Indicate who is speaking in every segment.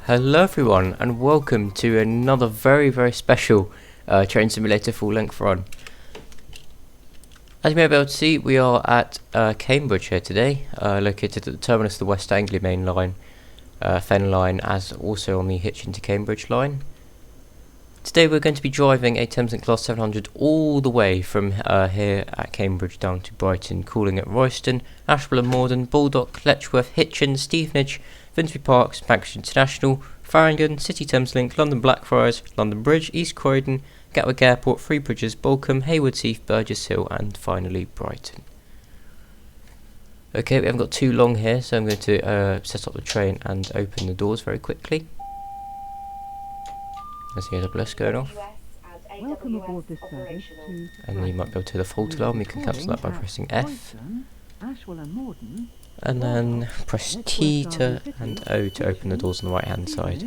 Speaker 1: Hello everyone and welcome to another very special train simulator full length run. As you may be able to see, we are at Cambridge here today, located at the terminus of the West Anglia main line, Fen line, as also on the Hitchin to Cambridge line. Today we're going to be driving a Thameslink Class 700 all the way from here at Cambridge down to Brighton, calling at Royston, Ashwell Morden, Baldock, Letchworth, Hitchin, Stevenage, Finsbury Park, St Pancras International, Farringdon, City Thameslink, London Blackfriars, London Bridge, East Croydon, Gatwick Airport, Three Bridges, Balcombe, Haywards Heath, Burgess Hill, and finally Brighton. Okay, we haven't got too long here, so I'm going to set up the train and open the doors very quickly. There's the AWS going off.
Speaker 2: Welcome aboard this service to
Speaker 1: And you might be able to hear the fault alarm. You can cancel that by pressing F. And then press T and O to open the doors on the right hand side.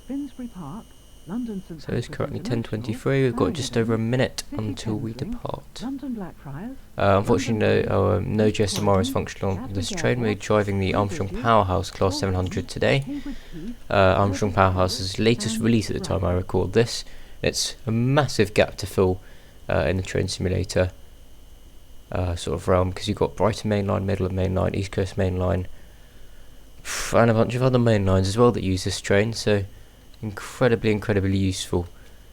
Speaker 2: Finsbury Park, London St
Speaker 1: So it's currently 10:23. We've got just over a minute until we depart.
Speaker 2: London Blackfriars.
Speaker 1: Unfortunately, no GSMR is functional on this train. We're driving the Armstrong Powerhouse Class 700 today. Armstrong Powerhouse's latest release at the time I record this. It's a massive gap to fill in the train simulator sort of realm, because you've got Brighton main line, Middle of main line, East Coast main line, and a bunch of other main lines as well that use this train. So incredibly useful.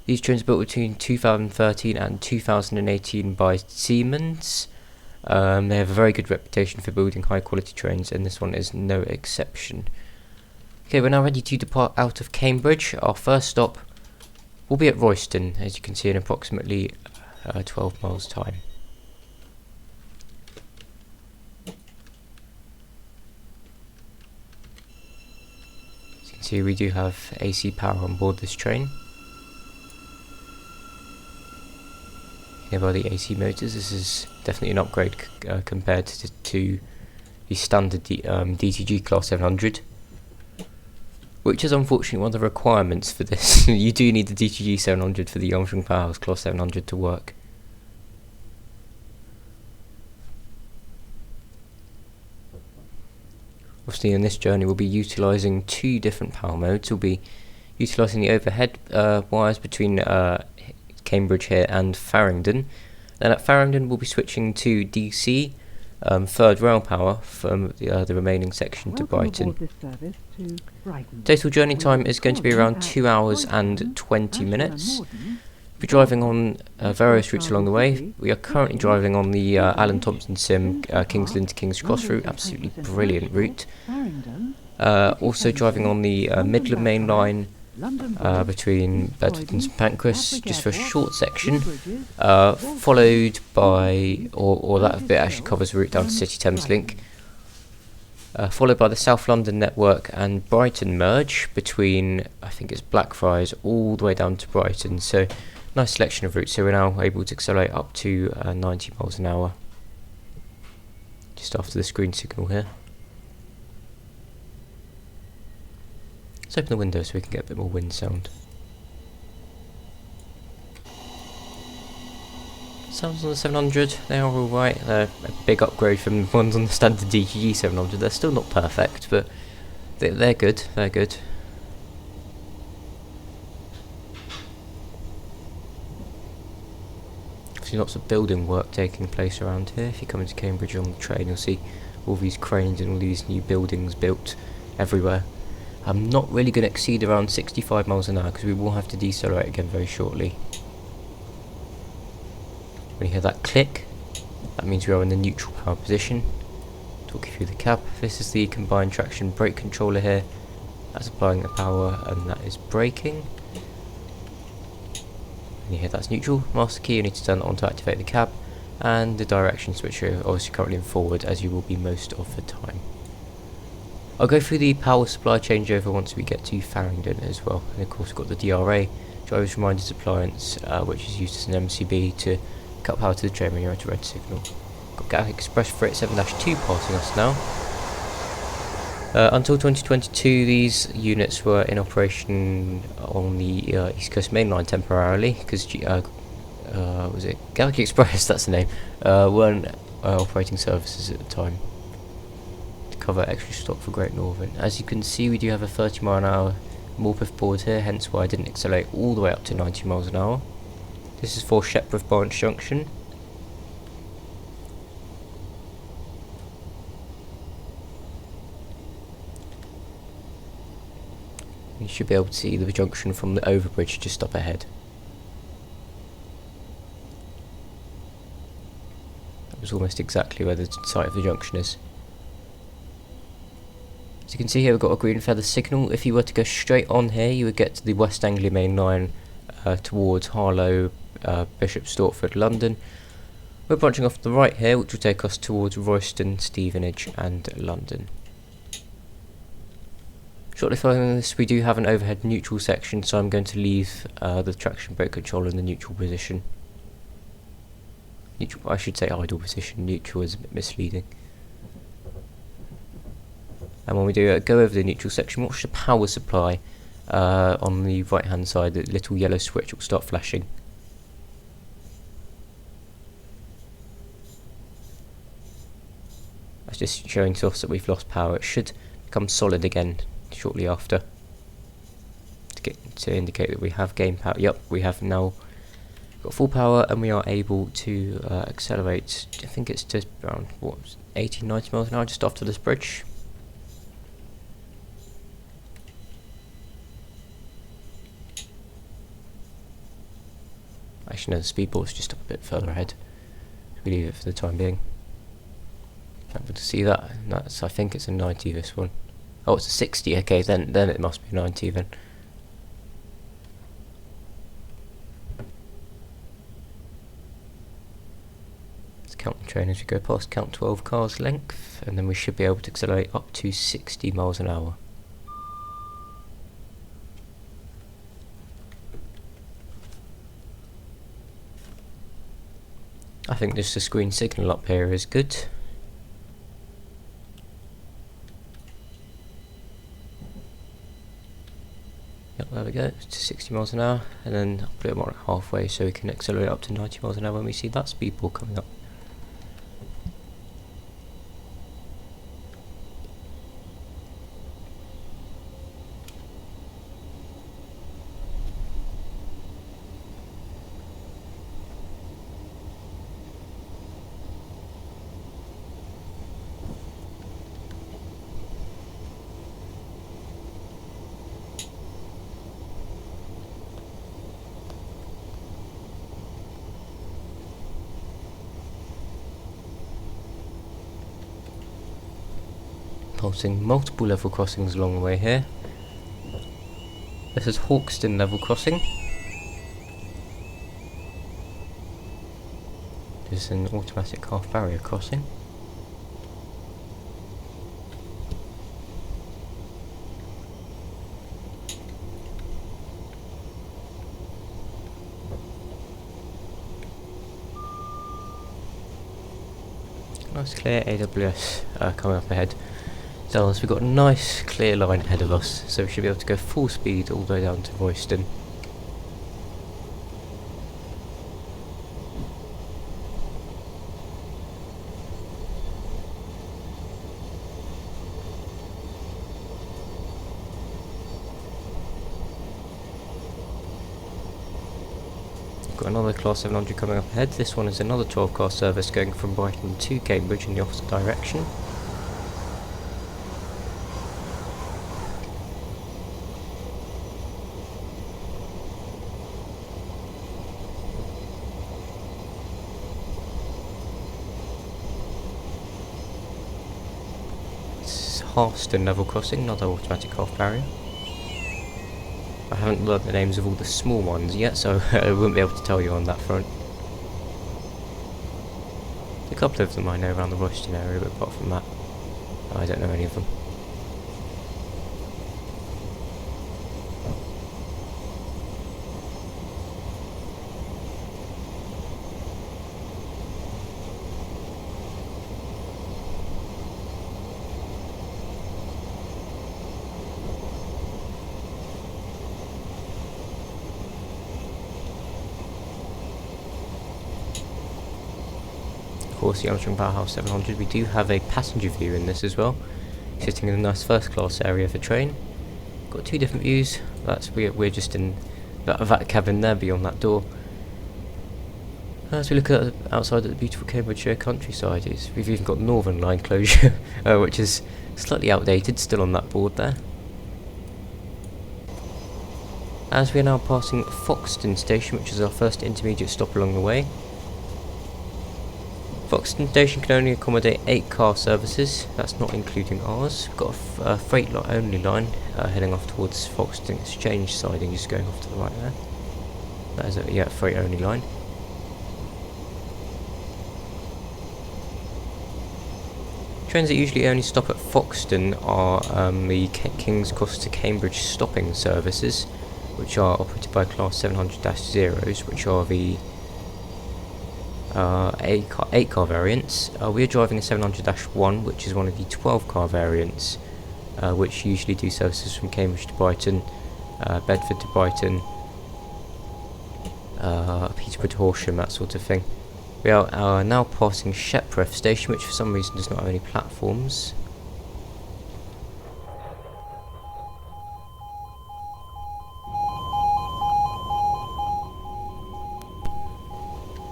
Speaker 1: These trains were built between 2013 and 2018 by Siemens. They have a very good reputation for building high quality trains, and this one is no exception. Okay, we're now ready to depart out of Cambridge. Our first stop will be at Royston, as you can see, in approximately 12 miles time. See, we do have AC power on board this train. Here by the AC motors, this is definitely an upgrade compared to the standard DTG Class 700, which is unfortunately one of the requirements for this. You do need the DTG 700 for the Armstrong Powerhouse Class 700 to work. Obviously, in this journey we'll be utilising two different power modes. We'll be utilising the overhead wires between Cambridge here and Farringdon. Then at Farringdon we'll be switching to DC, third rail power from the remaining section to Brighton. Total journey time is going to be around 2 hours and 20 minutes. We'll be driving on various routes along the way. We are currently driving on the Alan Thompson Sim Kings Lynn to King's Cross route, absolutely brilliant route. Also driving on the Midland main line between London St Pancras, just for a short section, followed by, or that bit actually covers the route down to City Thameslink, followed by the South London network and Brighton merge between, I think it's Blackfriars, all the way down to Brighton. So nice selection of routes. So we're now able to accelerate up to 90 miles an hour just after this green signal here. Let's open the window so we can get a bit more wind sound. Sounds on the 700, they are alright. They're a big upgrade from the ones on the standard DTG 700. They're still not perfect, but they're good. They're good. See lots of building work taking place around here. If you come into Cambridge on the train, you'll see all these cranes and all these new buildings built everywhere. I'm not really going to exceed around 65 miles an hour because we will have to decelerate again very shortly. When you hear that click, that means we are in the neutral power position. Talk you through the cab. This is the combined traction brake controller here. That's applying the power and that is braking. And you hear that's neutral. Master key, you need to turn that on to activate the cab. And the direction switch here, obviously currently in forward, as you will be most of the time. I'll go through the power supply changeover once we get to Farringdon as well. And of course we've got the DRA, Driver's Reminders Appliance, which is used as an MCB to cut power to the train when you're at a red signal. Got Gatwick Express Freight 7-2 passing us now. Until 2022 these units were in operation on the East Coast main line temporarily, because was it Gatwick Express, that's the name, weren't operating services at the time to cover extra stock for Great Northern. As you can see, we do have a 30 mile an hour Morpeth board here, hence why I didn't accelerate all the way up to 90 miles an hour. This is for Shepworth Branch Junction. You should be able to see the junction from the overbridge just up ahead. That was almost exactly where the site of the junction is. As you can see here, we've got a green feather signal. If you were to go straight on here, you would get to the West Anglia Main Line towards Harlow, Bishop Stortford, London. We're branching off to the right here, which will take us towards Royston, Stevenage and London. Shortly following this, we do have an overhead neutral section, so I'm going to leave the traction brake control in the neutral position. Neutral, I should say idle position, neutral is a bit misleading. And when we do go over the neutral section, watch the power supply on the right hand side, the little yellow switch will start flashing. That's just showing to us that we've lost power. It should become solid again shortly after to indicate that we have gained power. Yep, we have now got full power and we are able to accelerate. I think it's just around 80-90 miles an hour just after this bridge. Actually no, the speed ball is just up a bit further ahead. We leave it for the time being. Able to see that. That's, I think it's a 90 this one. Oh, it's a 60. Okay, then it must be 90 then. Let's count the train as we go past. Count 12 cars length, and then we should be able to accelerate up to 60 miles an hour. I think just the screen signal up here is good. Yep, there we go, to 60 miles an hour, and then I'll put it more halfway so we can accelerate up to 90 miles an hour when we see that speed ball coming up. Pulsing multiple level crossings along the way here. This is Hawkston level crossing. This is an automatic half barrier crossing. Nice clear AWS coming up ahead. So we've got a nice clear line ahead of us, so we should be able to go full speed all the way down to Royston. Got another Class 700 coming up ahead. This one is another 12 car service going from Brighton to Cambridge in the opposite direction. Harston level crossing, another automatic half barrier. I haven't learnt the names of all the small ones yet, so I wouldn't be able to tell you on that front. A couple of them I know around the Royston area, but apart from that, I don't know any of them. Of course, the Armstrong Powerhouse 700, we do have a passenger view in this as well, sitting in a nice first class area of the train. got two different views. We're just in that cabin there beyond that door. As we look at outside at the beautiful Cambridgeshire countryside, we've even got Northern Line closure, which is slightly outdated, still on that board there. As we are now passing Foxton Station, which is our first intermediate stop along the way. Foxton Station can only accommodate 8 car services, that's not including ours. We've got a freight only line heading off towards Foxton Exchange siding, just going off to the right there. That is a freight only line. Trains that usually only stop at Foxton are the King's Cross to Cambridge stopping services, which are operated by Class 700-0s, which are the 8 car variants. We are driving a 700-1, which is one of the 12 car variants, which usually do services from Cambridge to Brighton, Bedford to Brighton, Peterborough to Horsham, that sort of thing. We are now passing Letchworth Station, which for some reason does not have any platforms.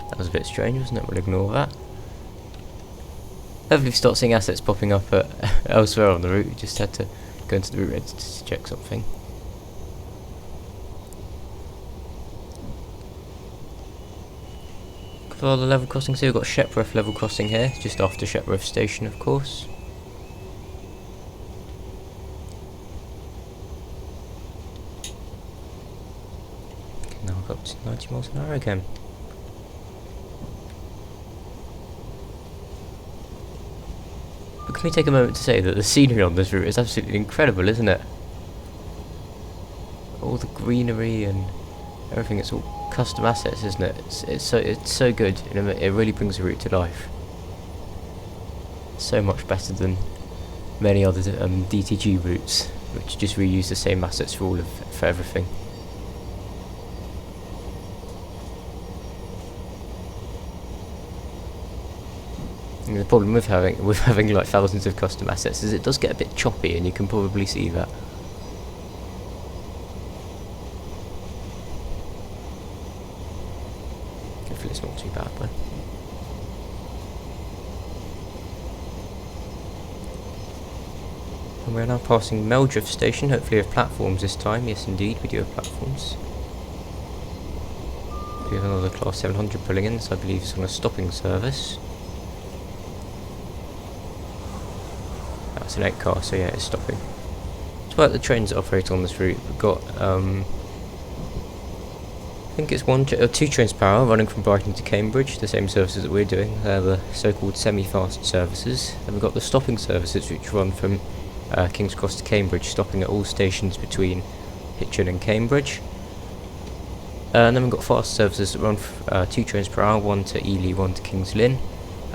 Speaker 1: That was a bit strange, wasn't it? We'll ignore that. Hopefully we start seeing assets popping up elsewhere on the route. We just had to go into the route editor to check something. For the level crossings here, we've got Letchworth level crossing here, just after Letchworth Station, of course. Okay, now we've got up to 90 miles an hour again. But can we take a moment to say that the scenery on this route is absolutely incredible, isn't it? All the greenery and everything, it's all custom assets, isn't it? It's so good, you know, it really brings the route to life. So much better than many other DTG routes, which just reuse the same assets for everything. And the problem with having like thousands of custom assets is it does get a bit choppy, and you can probably see that. Hopefully it's not too bad though. And we're now passing Meldrift Station, hopefully we have platforms this time. Yes indeed, we do have platforms. We have another Class 700 pulling in, so I believe it's on a stopping service. That's an 8 car, so yeah, it's stopping. It's about the trains that operate on this route. We've got, I think it's 2 trains per hour running from Brighton to Cambridge, the same services that we're doing. They're the so-called semi-fast services. And we've got the stopping services which run from King's Cross to Cambridge, stopping at all stations between Hitchin and Cambridge. And then we've got fast services that run 2 trains per hour, 1 to Ely, 1 to King's Lynn,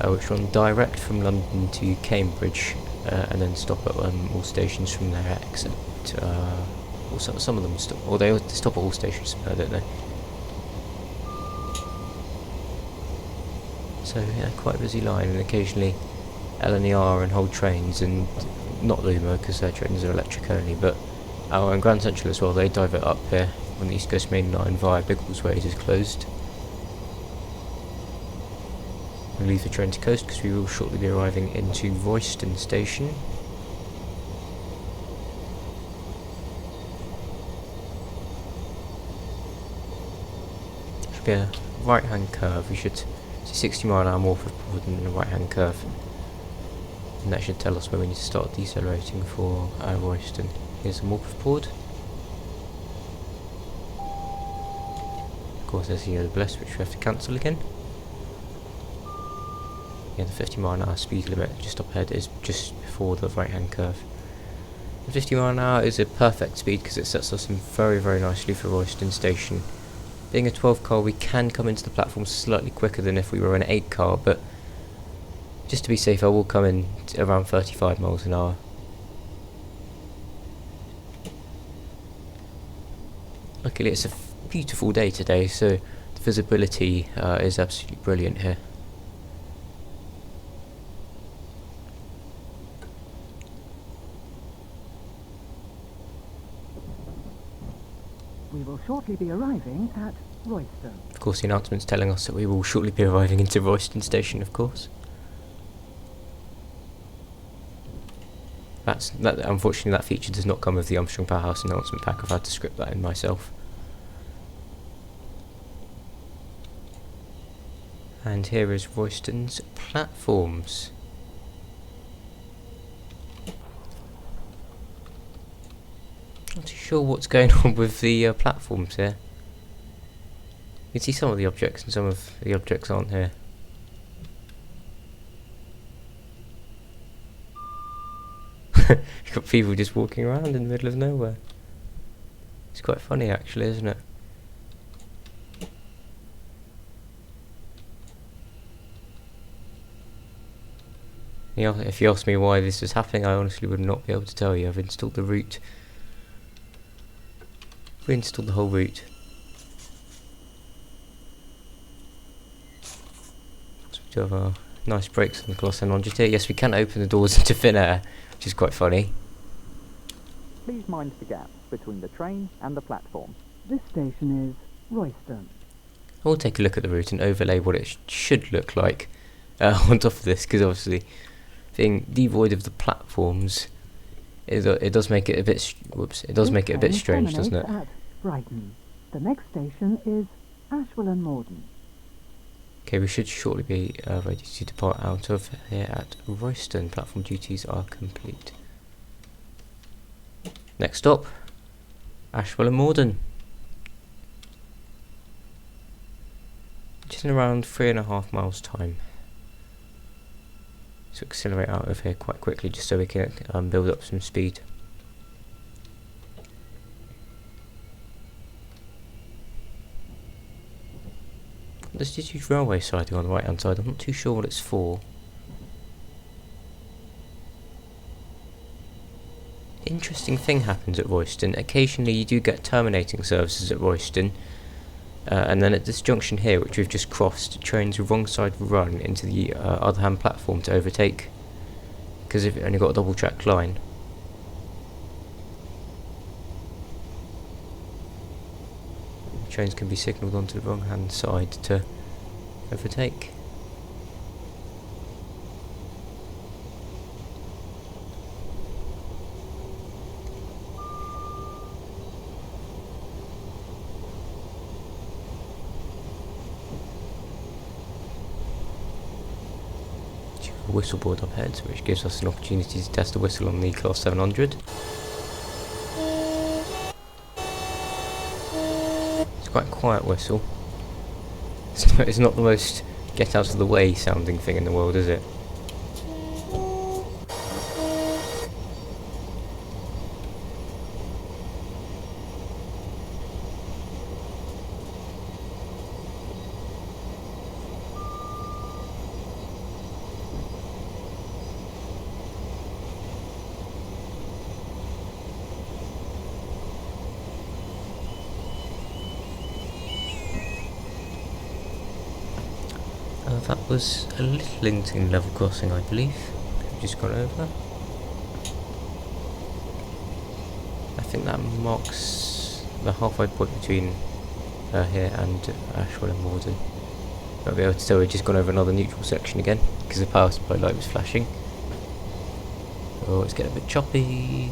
Speaker 1: which run direct from London to Cambridge. And then stop at all stations from their exit. Also, some of them stop, or they stop at all stations, don't they? So yeah, quite a busy line, and occasionally LNER and Hull trains, and not Lumo because their trains are electric only, but our and Grand Central as well. They divert up here when the East Coast Main Line via Biggleswade is closed. We'll leave the train to coast because we will shortly be arriving into Royston Station. Should be a right hand curve. We should see 60 mile an hour more than a right hand curve. And that should tell us when we need to start decelerating for Royston. Here's the Morpeth board. Of course there's the Bless, which we have to cancel again. Yeah, the 50 mile an hour speed limit just up ahead is just before the right hand curve. The 50 mile an hour is a perfect speed because it sets us in very, very nicely for Royston Station. Being a 12 car, we can come into the platform slightly quicker than if we were an 8 car, but just to be safe I will come in around 35 miles an hour. Luckily it's a beautiful day today, so the visibility is absolutely brilliant here.
Speaker 2: will shortly be arriving at Royston.
Speaker 1: Of course, the announcement's telling us that we will shortly be arriving into Royston station, of course. Unfortunately, that feature does not come with the Armstrong Powerhouse announcement pack. I've had to script that in myself. And here is Royston's platforms. Not too sure what's going on with the platforms here. You can see some of the objects and some of the objects aren't here. You've got people just walking around in the middle of nowhere. It's quite funny actually, isn't it? If you ask me why this is happening, I honestly would not be able to tell you. I've installed the route. Reinstalled the whole route. So we do have our nice brakes on the Class 700 here. Yes, we can open the doors into thin air, which is quite funny.
Speaker 3: Please mind the gap between the train and the platform.
Speaker 2: This station is Royston.
Speaker 1: I will take a look at the route and overlay what it should look like on top of this, because obviously being devoid of the platforms, it does make it a bit. It does make it a bit strange, doesn't it?
Speaker 2: At Brighton. The next station is Ashwell Morden.
Speaker 1: Okay, we should shortly be ready to depart out of here at Royston. Platform duties are complete. Next stop, Ashwell Morden. Just in around 3.5 miles time. So accelerate out of here quite quickly just so we can build up some speed. There's this huge railway siding on the right hand side. I'm not too sure what it's for. Interesting thing happens at Royston. Occasionally you do get terminating services at Royston. And then at this junction here, which we've just crossed, trains wrong side run into the other hand platform to overtake, because we've only got a double track line. Trains can be signalled onto the wrong hand side to overtake. Whistle board up ahead, which gives us an opportunity to test the whistle on the Class 700. It's quite a quiet whistle. It's not the most get out of the way sounding thing in the world, is it? That was a Linton level crossing, I believe. We've just gone over. I think that marks the halfway point between here and Ashwell Morden. Might be able to tell we've just gone over another neutral section again because the power supply light was flashing. Oh, it's getting a bit choppy.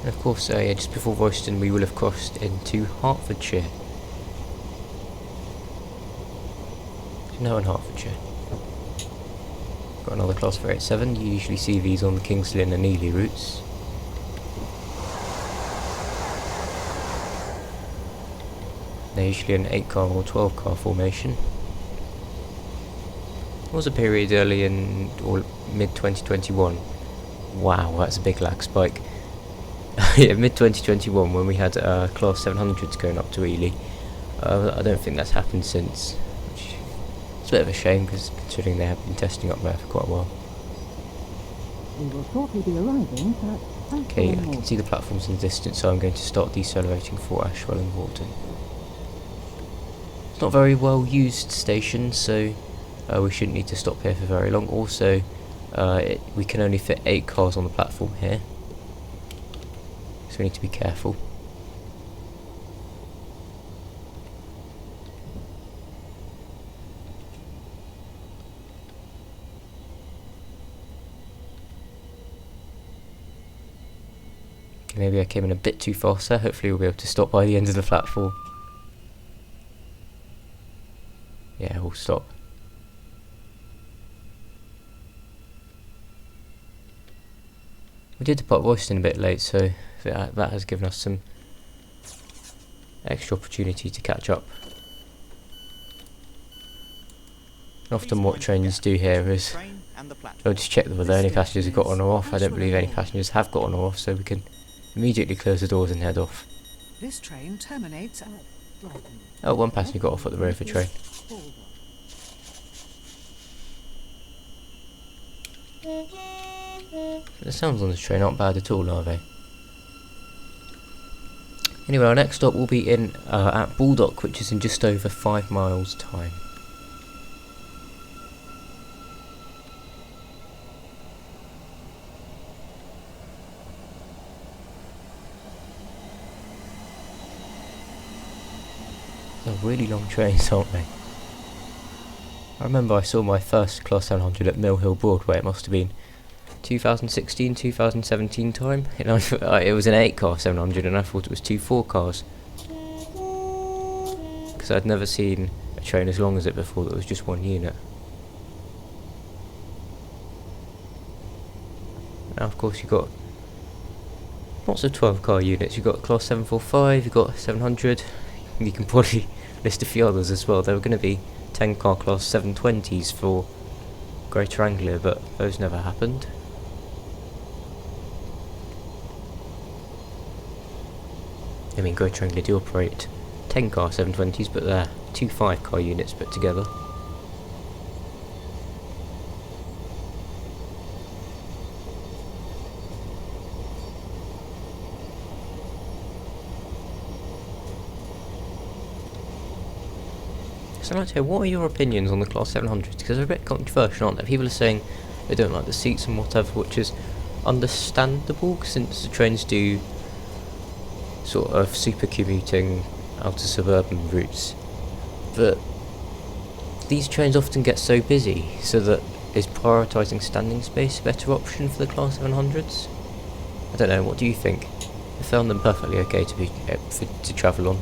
Speaker 1: And of course, yeah, just before Royston we will have crossed into Hertfordshire. No, in Hertfordshire. Got another Class 487, you usually see these on the Kingsley and the Neely routes. They're usually an 8-car or 12-car formation. There was a period early in, or mid-2021. Wow, that's a big lag spike. Yeah, mid-2021 when we had Class 700s going up to Ely. I don't think that's happened since, which is a bit of a shame because considering they have been testing up there for quite a while.
Speaker 2: We will shortly be arriving at
Speaker 1: Okay, I can see the platforms in the distance, so I'm going to start decelerating for Ashwell and Morden. It's not a very well used station, so we shouldn't need to stop here for very long. Also, we can only fit 8 cars on the platform here, so we need to be careful. Maybe I came in a bit too fast there. Hopefully we'll be able to stop by the end of the platform. Yeah, we'll stop. We did depart Royston a bit late, so that has given us some extra opportunity to catch up. Often what trains do here is we'll just check whether any passengers have got on or off. I don't believe any passengers have got on or off, so we can immediately close the doors and head off.
Speaker 2: This train terminates at Brighton.
Speaker 1: Oh, one passenger got off at the Rover train. The sounds on this train aren't bad at all, are they? Anyway, our next stop will be in at Baldock, which is in just over 5 miles' time. They're really long trains, aren't they? I remember I saw my first Class 700 at Mill Hill Broadway. It must have been 2016, 2017 time. It was an 8-car 700 and I thought it was 2 4-cars. Because I'd never seen a train as long as it before that was just one unit. Now of course you've got lots of 12-car units. You've got Class 745, you've got 700. You can probably list a few others as well. There were going to be 10-car Class 720s for Greater Anglia, but those never happened. I mean, Greater Anglia do operate 10-car 720s, but they're 2 5-car units put together. So I'd like to hear, what are your opinions on the Class 700s? Because they're a bit controversial, aren't they? People are saying they don't like the seats and whatever, which is understandable, since the trains do sort of super commuting out to suburban routes. But these trains often get so busy, so that is prioritising standing space a better option for the Class 700s? I don't know, what do you think? I found them perfectly okay to travel on.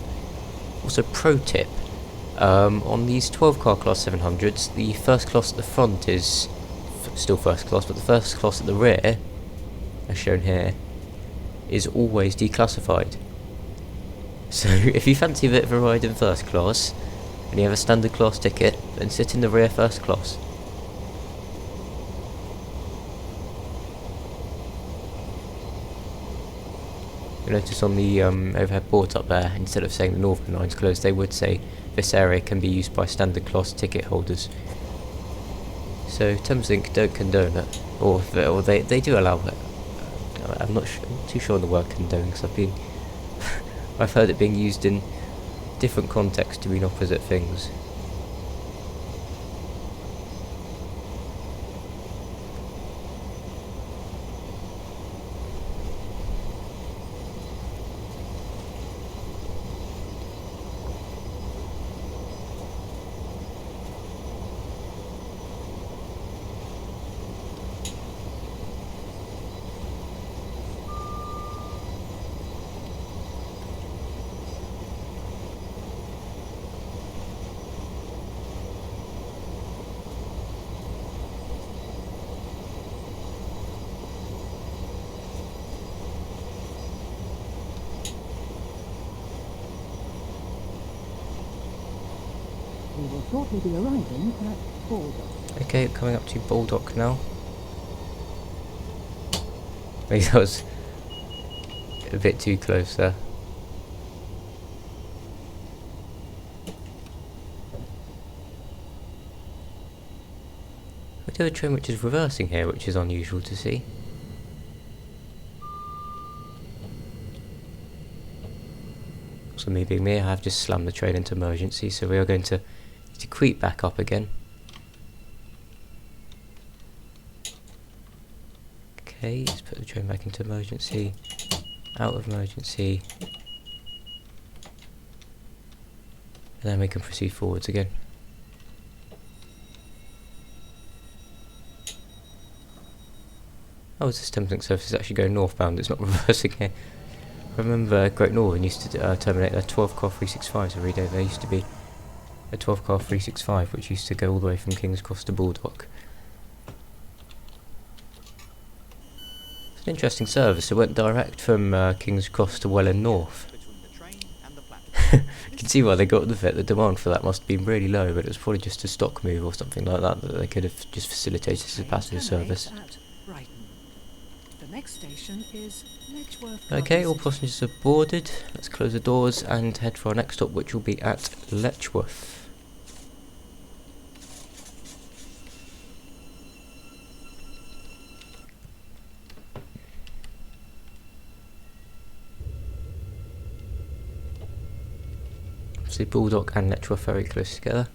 Speaker 1: Also, pro tip. On these 12-car Class 700s, the first class at the front is still first class, but the first class at the rear, as shown here, is always declassified. So if you fancy a bit of a ride in first class, and you have a standard class ticket, then sit in the rear first class. You'll notice on the overhead boards up there, instead of saying the Northern Line's closed, they would say this area can be used by standard class ticket holders. So Thameslink don't condone it, or they do allow it. I'm not too sure on the word condone, because I've heard it being used in different contexts to mean opposite things.
Speaker 2: We will shortly be arriving at Baldock.
Speaker 1: Okay, coming up to Baldock now. Maybe that was a bit too close there. We do have a train which is reversing here, which is unusual to see. So me being me, I have just slammed the train into emergency, so we are going to creep back up again. Okay, let's put the train back into emergency, out of emergency, and then we can proceed forwards again. Oh, this Thameslink service is actually going northbound, it's not reversing here. I remember Great Northern used to terminate their 12-car 365s every day. There used to be a 12-car 365 which used to go all the way from King's Cross to Baldock. It's an interesting service. It went direct from King's Cross to Welland North. You can see why they got rid of it. The demand for that must have been really low, but it was probably just a stock move or something like that they could have just facilitated as a passenger service.
Speaker 2: The next station is Letchworth.
Speaker 1: Okay, all passengers are boarded. Let's close the doors and head for our next stop, which will be at Letchworth. So Baldock and Letchworth are very close together.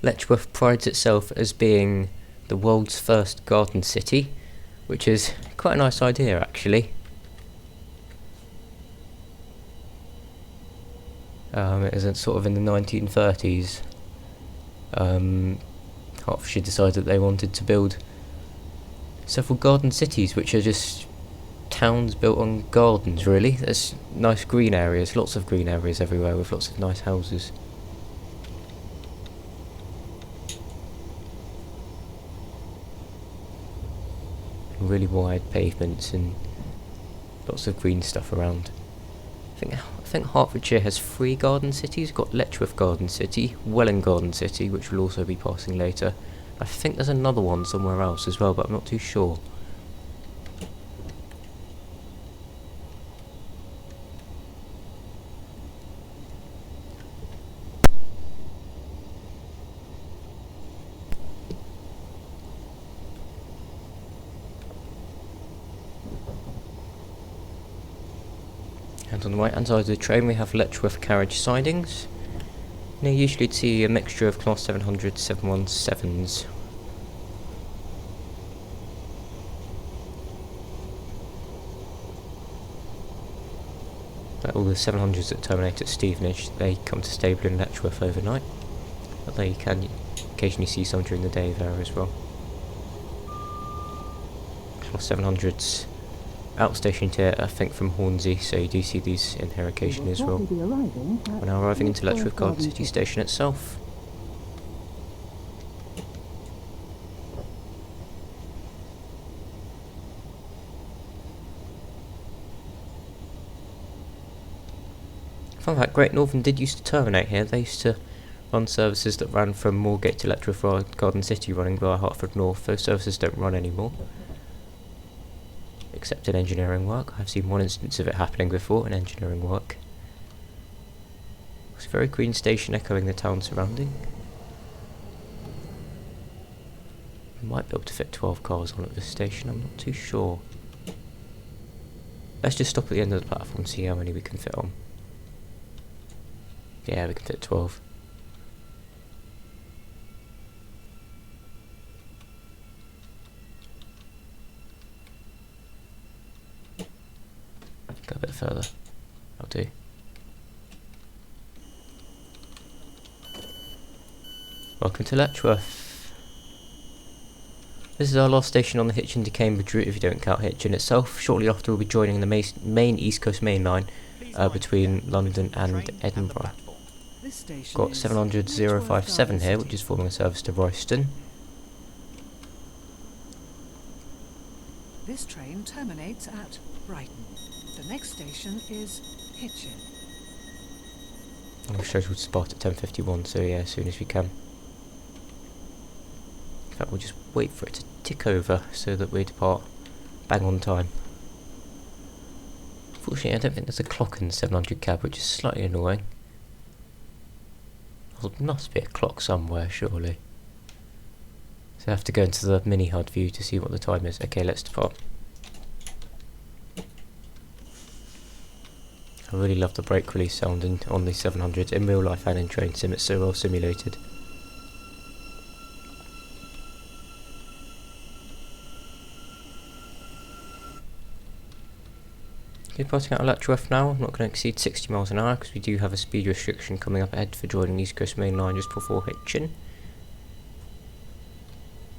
Speaker 1: Letchworth prides itself as being the world's first garden city, which is quite a nice idea actually. It was sort of in the 1930s. Hertfordshire decided that they wanted to build several garden cities, which are just towns built on gardens really. There's nice green areas, lots of green areas everywhere with lots of nice houses. Really wide pavements and lots of green stuff around. I think Hertfordshire has 3 garden cities. We've got Letchworth Garden City, Welland Garden City, which will also be passing later. I think there's another one somewhere else as well, but I'm not too sure. And on the right hand side of the train we have Letchworth carriage sidings. Now usually you'd see a mixture of class 700 717s. All the 700s that terminate at Stevenage, they come to stable in Letchworth overnight. Although you can occasionally see some during the day there as well. Class 700s outstationed here, I think, from Hornsey, so you do see these in here occasionally as well. We're now arriving into Letchworth Garden City Station itself. Fun fact, Great Northern did used to terminate here. They used to run services that ran from Moorgate to Letchworth Garden City running via Hertford North. Those services don't run anymore, except in engineering work. I've seen one instance of it happening before in engineering work. It's a very green station echoing the town surrounding. We might be able to fit 12 cars on at this station, I'm not too sure. Let's just stop at the end of the platform and see how many we can fit on. Yeah, we can fit 12. Go a bit further. I'll do. Welcome to Letchworth. This is our last station on the Hitchin to Cambridge route if you don't count Hitchin itself. Shortly after we'll be joining the main East Coast main line between London and Edinburgh. Got 700 057 here, which is forming a service to Royston.
Speaker 2: This train terminates at Brighton. The next station is Hitchin.
Speaker 1: I'm scheduled to start at 10:51, so yeah, as soon as we can. In fact, we'll just wait for it to tick over so that we depart bang on time. Unfortunately, I don't think there's a clock in the 700 cab, which is slightly annoying. There must be a clock somewhere, surely. So I have to go into the mini HUD view to see what the time is. Okay, let's depart. I really love the brake release sound on the 700 in real life and in train sim. It's so well simulated. Departing out of Letchworth now. I'm not going to exceed 60 miles an hour because we do have a speed restriction coming up ahead for joining the East Coast Main Line just before Hitchin.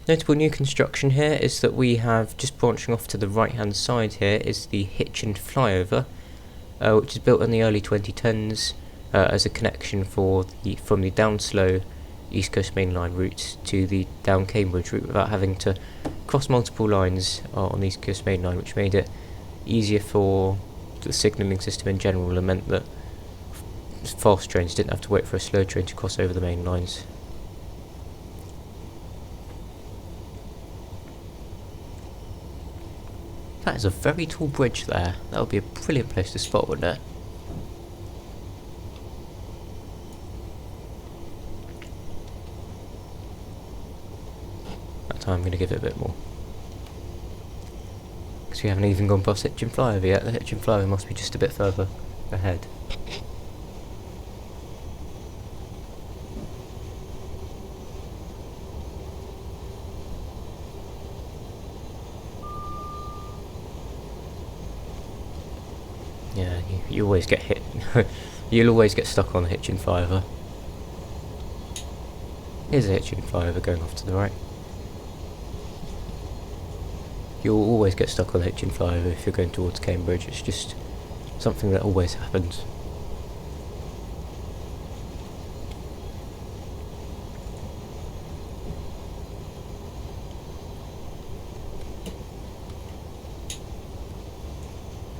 Speaker 1: Notable new construction here is that we have, just branching off to the right hand side here, is the Hitchin flyover, which was built in the early 2010s as a connection from the down slow East Coast Main Line route to the down Cambridge route without having to cross multiple lines on the East Coast Main Line, which made it easier for the signalling system in general and meant that fast trains didn't have to wait for a slow train to cross over the main lines. That is a very tall bridge there. That would be a brilliant place to spot, wouldn't it? That time I'm going to give it a bit more. Because we haven't even gone past Hitchin flyover yet. The Hitchin flyover must be just a bit further ahead. Yeah, you always get hit. You'll always get stuck on the Hitchin flyover. Here's a Hitchin flyover going off to the right. You'll always get stuck on the Hitchin flyover if you're going towards Cambridge. It's just something that always happens.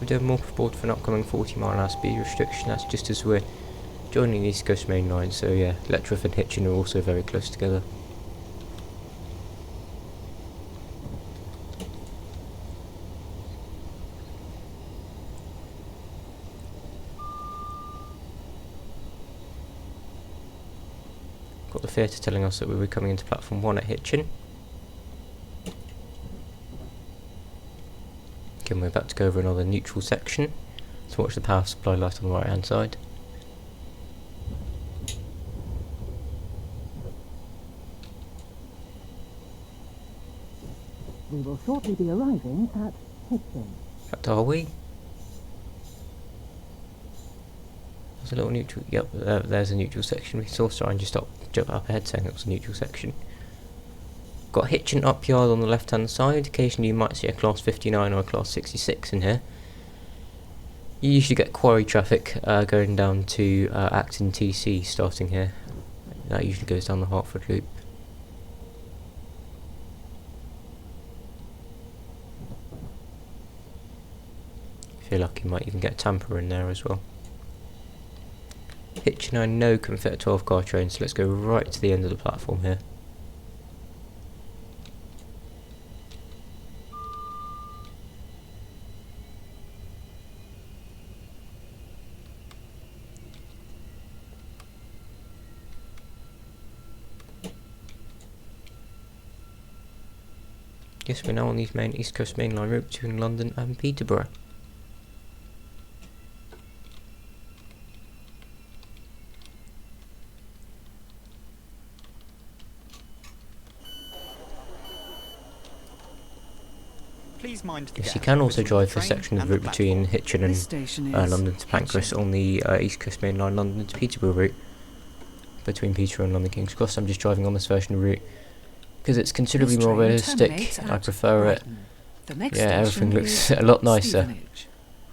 Speaker 1: We do have more board for an upcoming 40-mile-an-hour speed restriction. That's just as we're joining the East Coast Main Line, so yeah, Letchworth and Hitchin are also very close together. Got the theatre telling us that we'll be coming into platform 1 at Hitchin. Again, we're about to go over another neutral section, so watch the power supply light on the right hand side.
Speaker 4: We will shortly be arriving at Hitchin.
Speaker 1: That are we? There's a little neutral, yep, there's a neutral section. We saw sign just jump up ahead saying it was a neutral section. Got Hitchin up yard on the left hand side. Occasionally you might see a class 59 or a class 66 in here. You usually get quarry traffic going down to Acton TC starting here. That usually goes down the Hertford loop. If you're lucky you might even get a Tampa in there as well. Hitchin I know can fit a 12 car train, so let's go right to the end of the platform here. Yes, we're now on the main East Coast Main Line route between London and Peterborough.
Speaker 3: Please mind the
Speaker 1: Yes, you
Speaker 3: gap
Speaker 1: can also
Speaker 3: between
Speaker 1: drive
Speaker 3: the
Speaker 1: the
Speaker 3: train
Speaker 1: section of
Speaker 3: and
Speaker 1: the
Speaker 3: the
Speaker 1: route between
Speaker 3: platform.
Speaker 1: Hitchin
Speaker 2: This
Speaker 1: and
Speaker 2: station is
Speaker 1: London St Pancras
Speaker 2: Hitchin.
Speaker 1: on the East Coast Main Line London to Peterborough route between Peterborough and London King's Cross. I'm just driving on this version of the route because it's considerably
Speaker 2: This
Speaker 1: more
Speaker 2: train
Speaker 1: realistic.
Speaker 2: terminates
Speaker 1: I
Speaker 2: at
Speaker 1: prefer it.
Speaker 2: Brighton. The next
Speaker 1: Yeah, everything
Speaker 2: station
Speaker 1: looks
Speaker 2: is
Speaker 1: a lot nicer.
Speaker 2: Stevenage.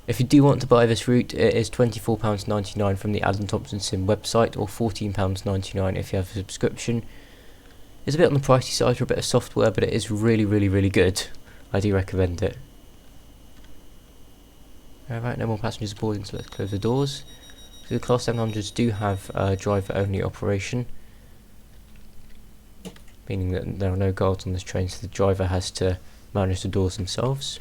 Speaker 1: If you do want to buy this route, it is £24.99 from the Adam Thompson Sim website, or £14.99 if you have a subscription. It's a bit on the pricey side for a bit of software, but it is really, really, really good. I do recommend it. Alright, no more passengers boarding, so let's close the doors. So the Class 700s do have driver-only operation, meaning that there are no guards on this train, so the driver has to manage the doors themselves.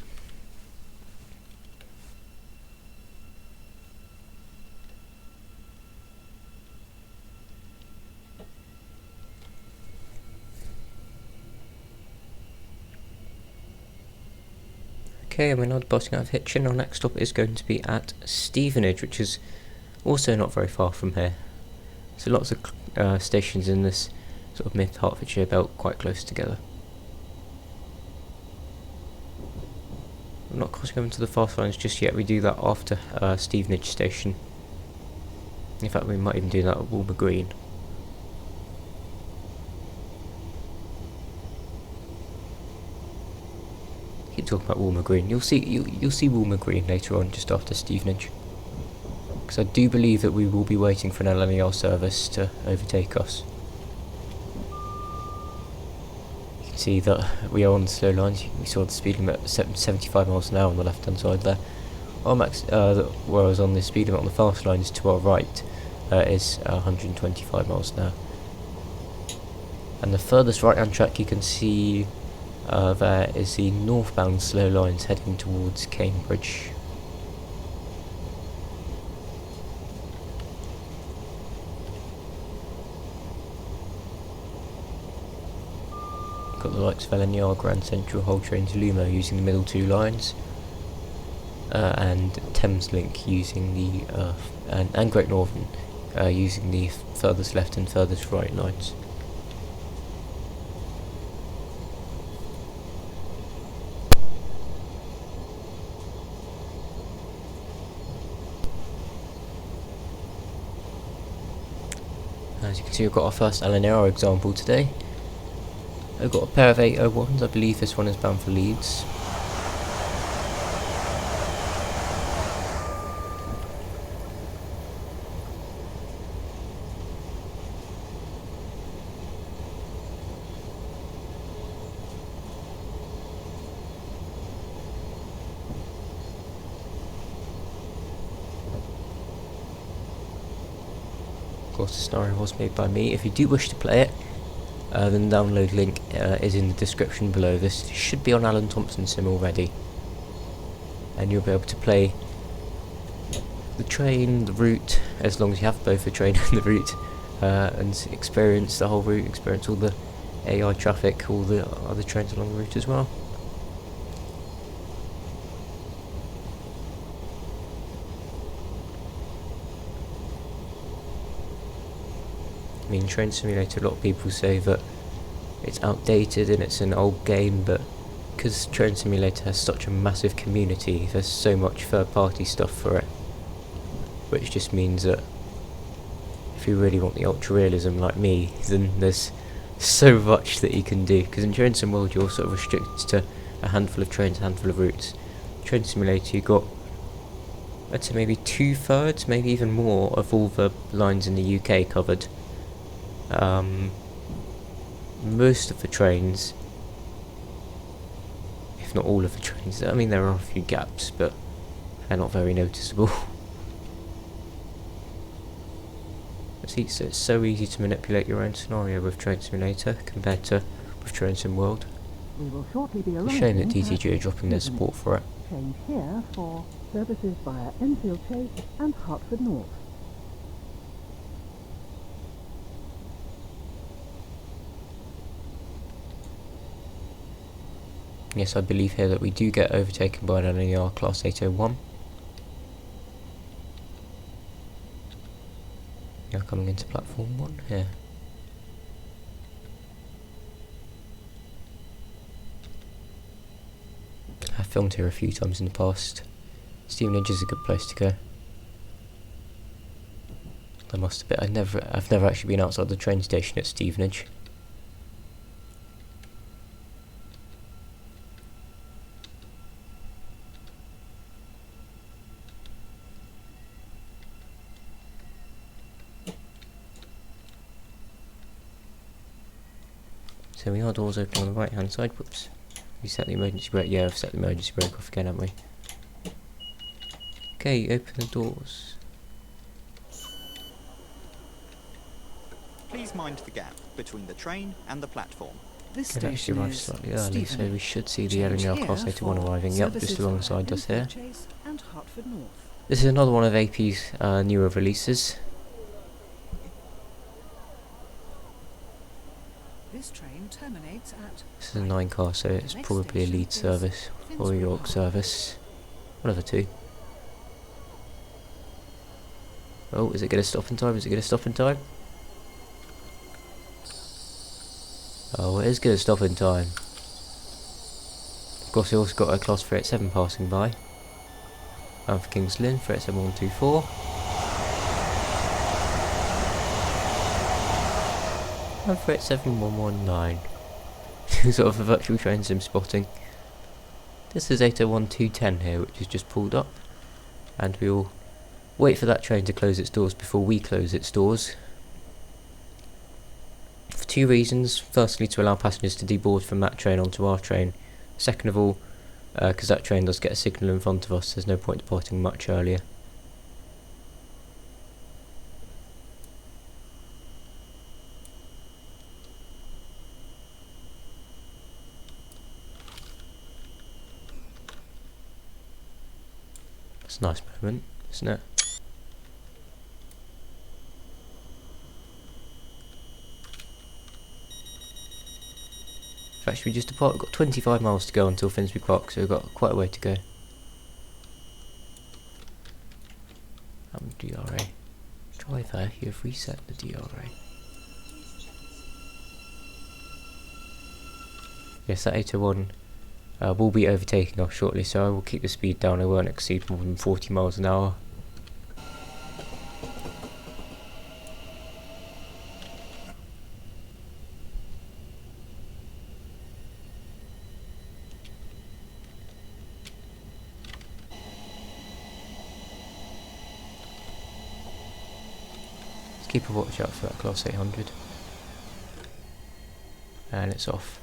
Speaker 1: Okay, and we're now departing out of Hitchin. Our next stop is going to be at Stevenage, which is also not very far from here. So lots of stations in this sort of mid-Hertfordshire belt quite close together. I'm not crossing over to the fast lines just yet. We do that after Stevenage station. In fact, we might even do that at Walmer Green. Keep talking about Walmer Green. You'll see Walmer Green later on, just after Stevenage. Because I do believe that we will be waiting for an LNER service to overtake us. You can see that we are on the slow lines. We saw the speed limit at 75 miles an hour on the left hand side there. Our max, where I was on the speed limit on the fast lines to our right, is 125 miles an hour. And the furthest right hand track you can see there is the northbound slow lines heading towards Cambridge. Got the likes of LNER, Grand Central, Hull Trains, Lumo using the middle two lines, and Thameslink using the and Great Northern using the furthest left and furthest right lines. As you can see, we've got our first LNER example today. I've got a pair of 801s. I believe this one is bound for Leeds. Of course, the scenario was made by me. If you do wish to play it, then the download link is in the description below. This should be on Alan Thompson's sim already, and you'll be able to play the train, the route, as long as you have both the train and the route, and experience the whole route, experience all the AI traffic, all the other trains along the route as well. I mean, Train Simulator, a lot of people say that it's outdated and it's an old game, but because Train Simulator has such a massive community, there's so much third-party stuff for it, which just means that if you really want the ultra-realism like me, then there's so much that you can do. Because in Train Sim World, you're sort of restricted to a handful of trains, a handful of routes. Train Simulator, you've got, I'd say maybe 2/3, maybe even more, of all the lines in the UK covered. Most of the trains, if not all of the trains, I mean there are a few gaps, but they're not very noticeable. See, so it's so easy to manipulate your own scenario with Train Simulator compared to with Train Sim World.
Speaker 4: We will shortly be
Speaker 1: It's a
Speaker 4: arriving
Speaker 1: shame that
Speaker 4: at
Speaker 1: DTG are dropping their support for it.
Speaker 4: Change here for services via Enfield Chase and Hertford North.
Speaker 1: Yes, I believe here that we do get overtaken by an LNER Class 801. Yeah, coming into platform 1 here. I've filmed here a few times in the past. Stevenage is a good place to go. I must admit, I've never actually been outside the train station at Stevenage. So we are doors open on the right hand side. Whoops. We set the emergency brake. Yeah, I've set the emergency brake off again, haven't we? Okay, open the doors.
Speaker 3: Please mind the gap between the train and the platform.
Speaker 2: This
Speaker 1: It actually
Speaker 2: station
Speaker 1: arrived
Speaker 2: is
Speaker 1: slightly early, so
Speaker 2: Stevenage.
Speaker 1: we should see the
Speaker 2: Change
Speaker 1: LNER
Speaker 2: here
Speaker 1: Class 801
Speaker 2: for
Speaker 1: arriving. Yep, just
Speaker 2: services
Speaker 1: alongside
Speaker 2: via
Speaker 1: us here.
Speaker 2: Enfield Chase and Hertford North.
Speaker 1: This is another one of AP's newer releases.
Speaker 2: This train terminates at
Speaker 1: This is a 9 car, so it's
Speaker 2: next
Speaker 1: probably a
Speaker 2: station
Speaker 1: Leeds
Speaker 2: is
Speaker 1: service or a
Speaker 2: Finsbury
Speaker 1: York
Speaker 2: Park.
Speaker 1: service. One of the two. Oh, is it going to stop in time? Is it going to stop in time? Oh, it is going to stop in time. Of course, we also got a Class 387 passing by. And for Kings Lynn, 387-124. And 387-119. Sort of a virtual train sim spotting. This is 801-210 here, which has just pulled up. And we will wait for that train to close its doors before we close its doors. For two reasons. Firstly, to allow passengers to deboard from that train onto our train. Second of all, because that train does get a signal in front of us, there's no point departing much earlier. It's a nice moment, isn't it? In fact, we just depart. We've got 25 miles to go until Finsbury Park, so we've got quite a way to go. DRA. Driver, you have reset the DRA. Yes, that 801 will be overtaking us shortly, so I will keep the speed down. I won't exceed more than 40 miles an hour. Keep a watch out for that Class 800. And it's off.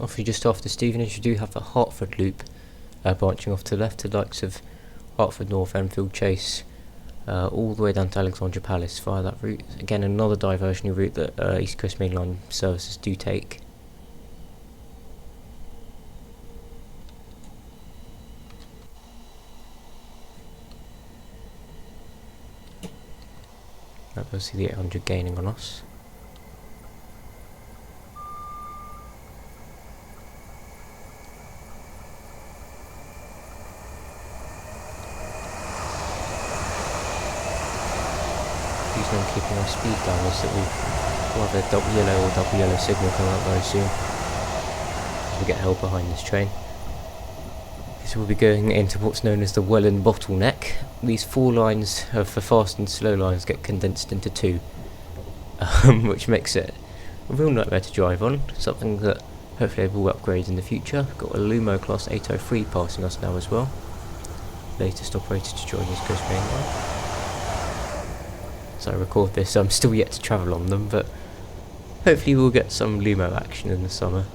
Speaker 1: Off you just after Stevenage, you do have the Hertford loop branching off to the left to the likes of Hertford North, Enfield Chase, all the way down to Alexandra Palace via that route. Again, another diversionary route that East Coast Main Line services do take. We'll see the 800 gaining on us. Keeping our speed down is that we'll have a double yellow signal coming up very soon as we get held behind this train. So we'll be going into what's known as the Welland bottleneck. These four lines for fast and slow lines get condensed into two, which makes it a real nightmare to drive on, something that hopefully will upgrade in the future. Got a Lumo Class 803 passing us now as well, latest operator to join East Coast Main Line. So I record this, I'm still yet to travel on them, but hopefully we'll get some Lumo action in the summer,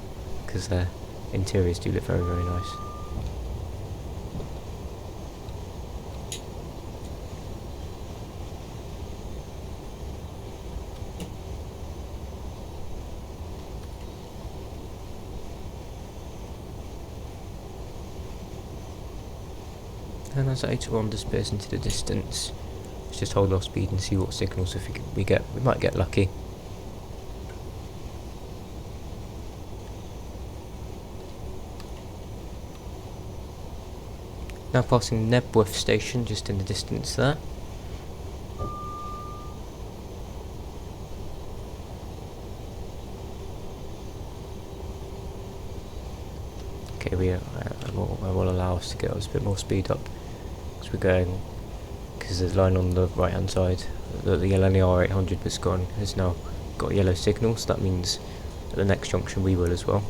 Speaker 1: because their interiors do look very, very nice. And as 801 disappears into the distance, let's just hold our speed and see what signals we get. We might get lucky. Now passing Knebworth station just in the distance there. Okay, I will allow us to get us a bit more speed up because we're going. Because there's a line on the right hand side, the LNER 800 that's gone has now got a yellow signal, so that means at the next junction we will as well.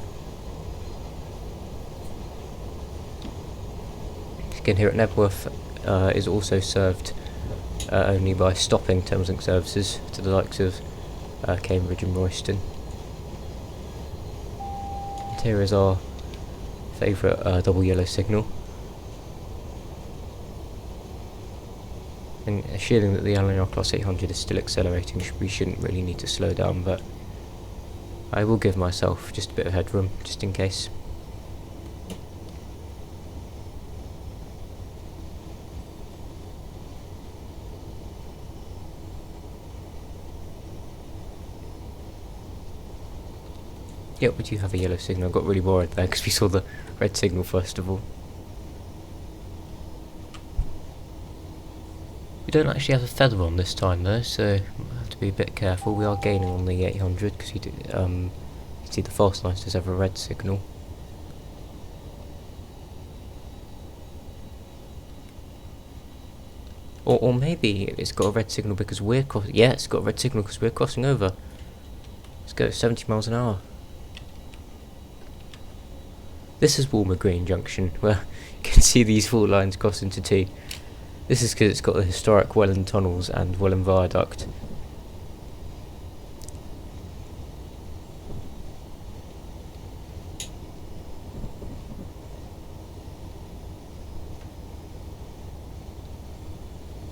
Speaker 1: Again, here at Knebworth is also served only by stopping Thameslink services to the likes of Cambridge and Royston. And here is our favourite double yellow signal. And assuming that the LNR Class 800 is still accelerating, we shouldn't really need to slow down, but I will give myself just a bit of headroom, just in case. Yep, we do have a yellow signal. I got really worried there because we saw the red signal first of all. We don't actually have a feather on this time though, so we have to be a bit careful. We are gaining on the 800 because you can see the fast line does have a red signal. Or maybe it's got a red signal because we're crossing. Yeah, it's got a red signal because we're crossing over. Let's go 70 miles an hour. This is Walmer Green Junction, where you can see these four lines cross into two. This is because it's got the historic Welland Tunnels and Welland Viaduct.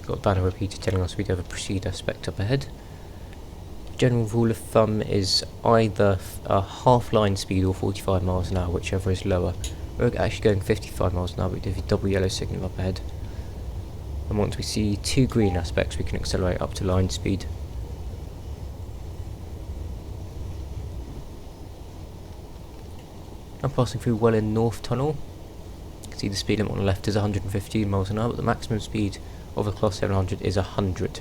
Speaker 1: Got a banner repeater telling us we do have a proceed aspect up ahead. General rule of thumb is either a half line speed or 45 miles an hour, whichever is lower. We're actually going 55 miles an hour, but we do have a double yellow signal up ahead. And once we see two green aspects, we can accelerate up to line speed. I'm passing through Welland North Tunnel. You can see the speed limit on the left is 115 miles an hour, but the maximum speed of a Class 700 is 100.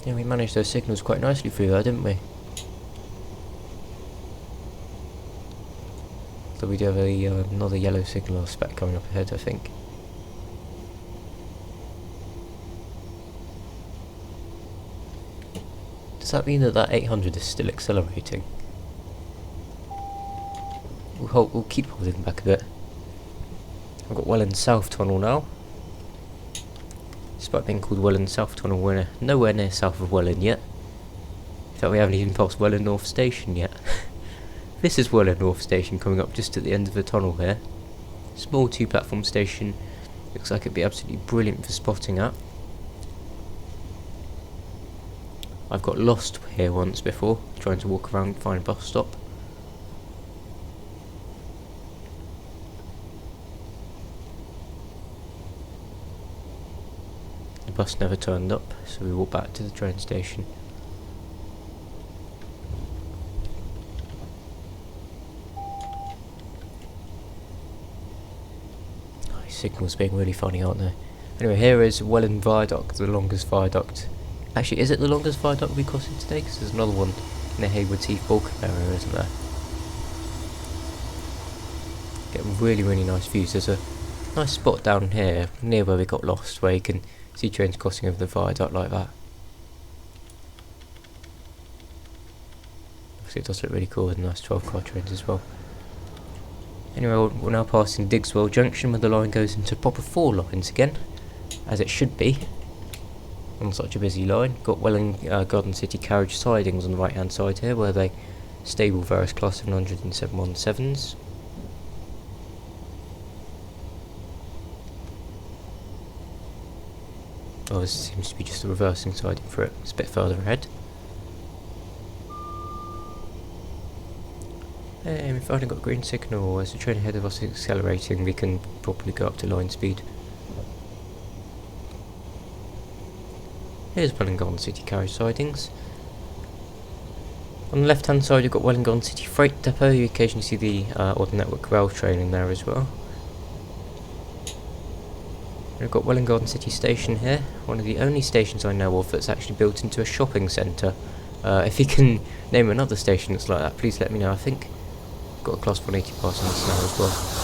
Speaker 1: Yeah, we managed those signals quite nicely through there, didn't we? So we do have another yellow signal spec coming up ahead, I think. Does that mean that that 800 is still accelerating? We'll keep holding back a bit. I've got Welland South Tunnel now. Despite being called Welland South Tunnel, we're nowhere near south of Welland yet. In fact, we haven't even passed Welland North Station yet. This is Welland North Station coming up just at the end of the tunnel here. Small two-platform station. Looks like it'd be absolutely brilliant for spotting at. I've got lost here once before, trying to walk around and find a bus stop. The bus never turned up, so we walked back to the train station. Oh, these signals being really funny, aren't they? Anyway, here is Welland Viaduct, the longest viaduct. Actually, is it the longest viaduct we crossing today? Because there's another one in the Haywards Heath Balcombe area, isn't there? Getting really, really nice views. There's a nice spot down here near where we got lost, where you can see trains crossing over the viaduct like that. Obviously, it does look really cool with nice 12-car trains as well. Anyway, we're now passing Digswell Junction, where the line goes into proper 4 lines again, as it should be. On such a busy line. Got Welland Garden City carriage sidings on the right hand side here, where they stable various Class 700 and 717s. Oh, this seems to be just a reversing siding for it. It's a bit further ahead. And we've finally got a green signal. As the train ahead of us is accelerating, we can properly go up to line speed. Here's Welland Garden City carriage sidings. On the left hand side you've got Welland Garden City Freight Depot. You occasionally see the odd network rail train in there as well. We've got Welland Garden City Station here, one of the only stations I know of that's actually built into a shopping centre. If you can name another station that's like that, please let me know. I think I've got a Class 180 pass on this now as well.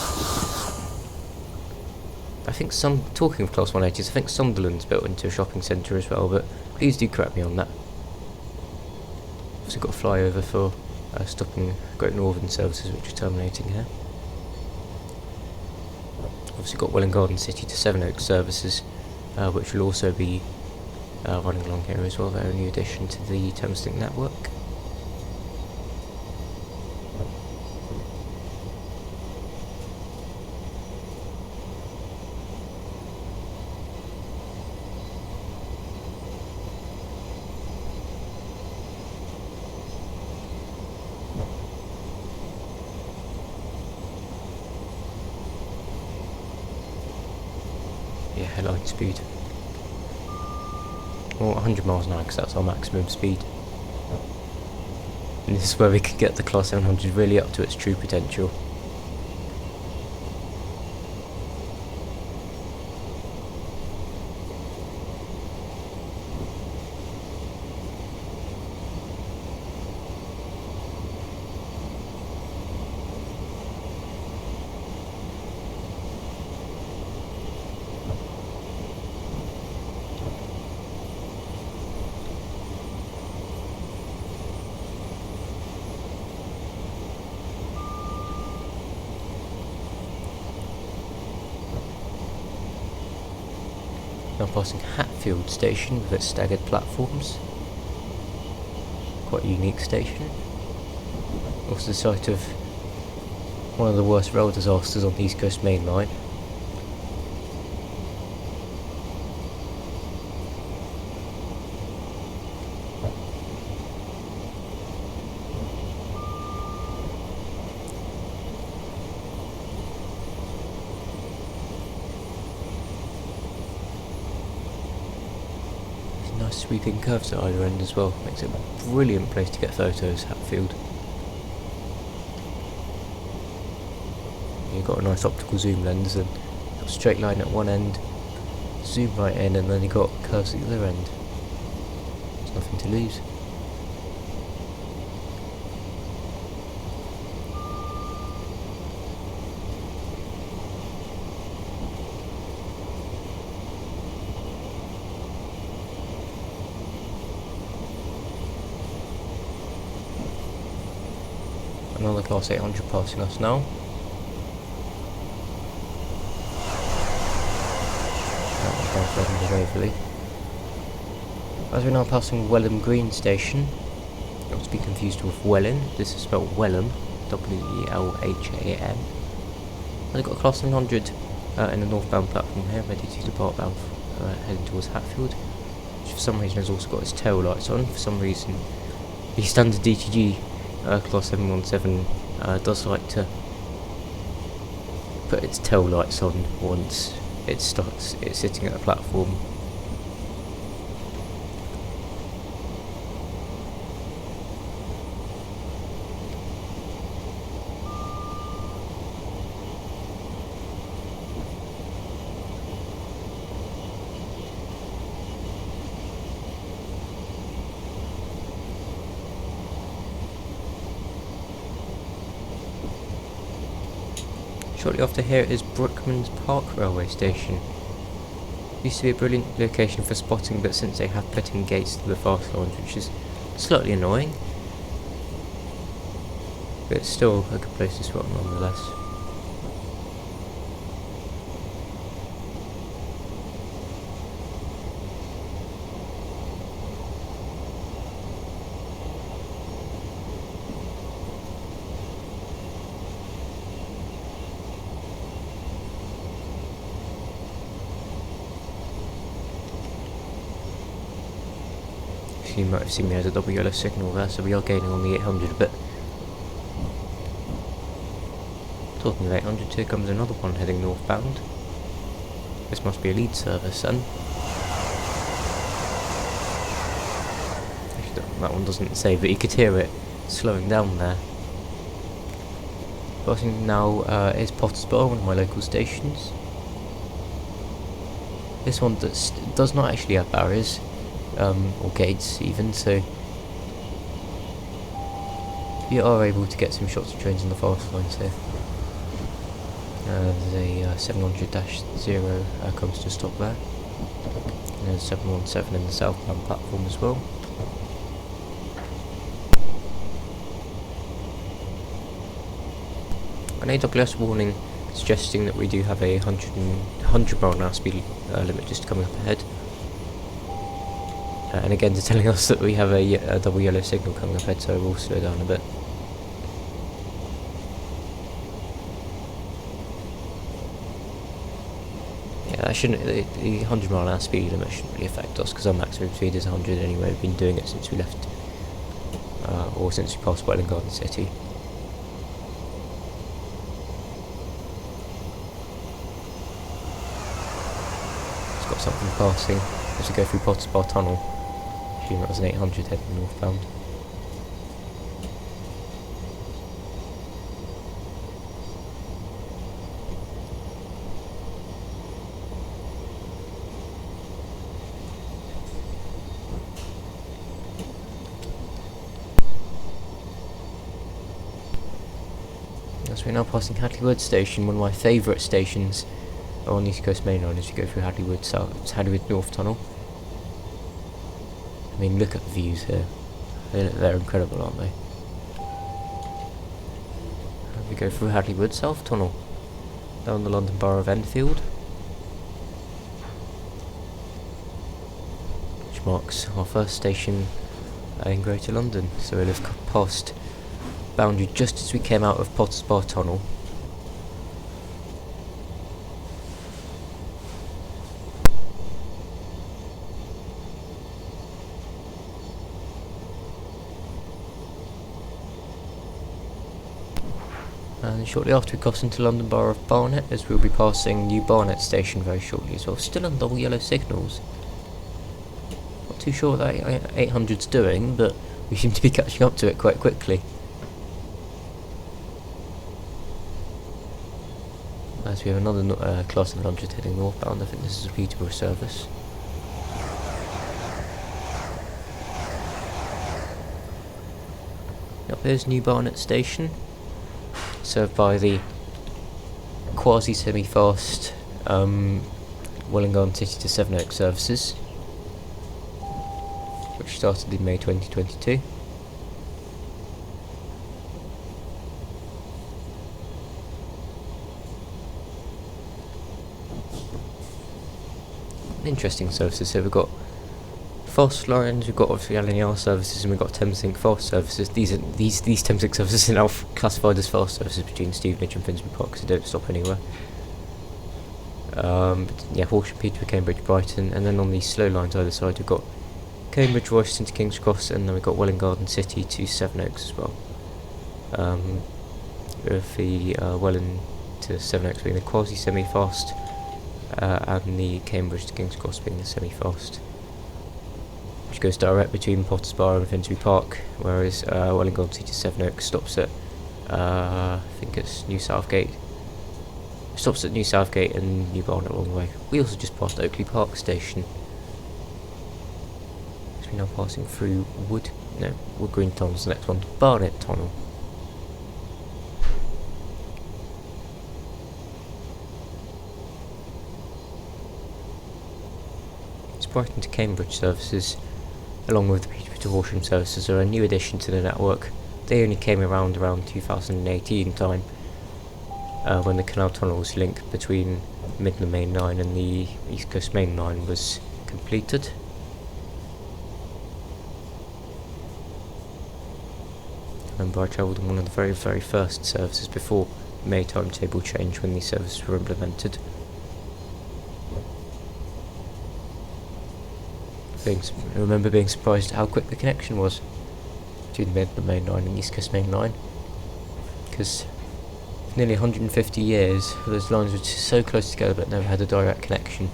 Speaker 1: I think talking of Class 180s, I think Sunderland's built into a shopping centre as well, but please do correct me on that. Also got a flyover for stopping Great Northern services, which are terminating here. Obviously got Welland Garden City to Sevenoaks services, which will also be running along here as well, their new addition to the Thameslink network. Yeah, headline speed. Or 100 miles an hour, because that's our maximum speed. And this is where we can get the Class 700 really up to its true potential. Now passing Hatfield station with its staggered platforms. Quite a unique station. Also the site of one of the worst rail disasters on the East Coast Main Line. Nice sweeping curves at either end as well. Makes it a brilliant place to get photos, Hatfield. You've got a nice optical zoom lens and got a straight line at one end, zoom right in, and then you've got curves at the other end. There's nothing to lose. Another Class 800 passing us now. Waverley. As we're now passing Welham Green Station, not to be confused with Welland, this is spelled Welham, W-E-L-H-A-M. And we've got a Class 700 in the northbound platform here, ready to depart bound heading towards Hatfield, which for some reason has also got its tail lights on. For some reason, the standard DTG Class 717 does like to put its tail lights on once it's sitting at a platform. Shortly after here is Brookman's Park railway station. Used to be a brilliant location for spotting, but since they have put in gates to the fast lines, which is slightly annoying, but it's still a good place to spot nonetheless. You might have seen me as a double yellow signal there, so we are gaining on the 800 a bit. Talking of 800, here comes another one heading northbound. This must be a lead service then. Actually, that one doesn't say, but you could hear it slowing down there. Passing now is Potter's Bar, one of my local stations. This one does not actually have barriers. Or gates even, so you are able to get some shots of trains on the fast lines here. There's a 700-0 comes to a stop there. And there's a 717 in the southbound platform as well. An AWS warning suggesting that we do have a 100 mile an hour speed limit just coming up ahead. And again, they're telling us that we have a double yellow signal coming up ahead, so we'll slow down a bit. Yeah, that shouldn't. The 100 mile an hour speed limit shouldn't really affect us because our maximum speed is 100 anyway. We've been doing it since we left, or since we passed Welland Garden City. got something passing as we go through Potters Bar Tunnel. Assume it was an 800 heading northbound. As we're now passing Hadley Wood Station, one of my favourite stations on the East Coast Main Line as you go through Hadley Wood North Tunnel. I mean, look at the views here. They're incredible, aren't they? And we go through Hadley Wood South Tunnel, down the London Borough of Enfield, which marks our first station in Greater London. So we'll have passed boundary just as we came out of Potters Bar Tunnel. And shortly after we cross into London Borough of Barnet, as we'll be passing New Barnet Station very shortly as well. Still on double yellow signals. Not too sure what that 800's doing, but we seem to be catching up to it quite quickly. As we have another class 700 heading northbound. I think this is a Peterborough service. Up here's New Barnet Station, served by the quasi-semi-fast Welwyn City to Sevenoaks services, which started in May 2022. Interesting services. So we've got fast lines, we've got obviously LNER services, and we've got Thameslink fast services. These Thameslink services are now classified as fast services between Stevenage and Finsbury Park, because they don't stop anywhere. Yeah, Horsham, Peterborough, Cambridge-Brighton, and then on the slow lines either side we've got Cambridge, Royston to King's Cross, and then we've got Welwyn City to Sevenoaks as well. With the Welwyn to Sevenoaks being the quasi-semi-fast, and the Cambridge to King's Cross being the semi-fast, which goes direct between Potters Bar and Finsbury Park, whereas Welwyn City to Sevenoaks stops at I think it's New Southgate. Stops at New Southgate and New Barnet along the way. We also just passed Oakley Park Station. So we're now passing through Wood Green Tunnel's the next one, Barnet Tunnel. Brighton to Cambridge services, along with the Peterborough to Horsham services, are a new addition to the network. They only came around 2018 time, when the canal tunnels link between Midland Main Line and the East Coast Main Line was completed. I remember I travelled on one of the very first services before the May timetable change, when these services were implemented. I remember being surprised at how quick the connection was between the Main Line and the East Coast Main Line, because for nearly 150 years those lines were just so close together but never had a direct connection.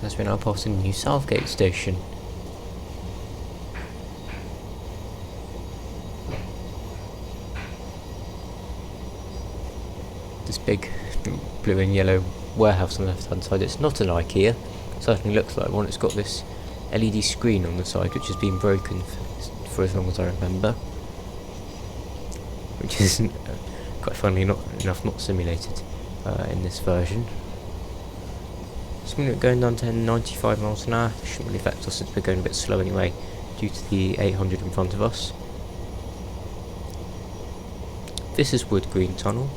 Speaker 1: As we're now passing New Southgate Station. This big blue and yellow warehouse on the left hand side. It's not an IKEA, it certainly looks like one. It's got this LED screen on the side which has been broken for as long as I remember, which is quite funnily not simulated in this version. So going down to 95 miles an hour. Shouldn't really affect us since we're going a bit slow anyway due to the 800 in front of us. This is Wood Green Tunnel.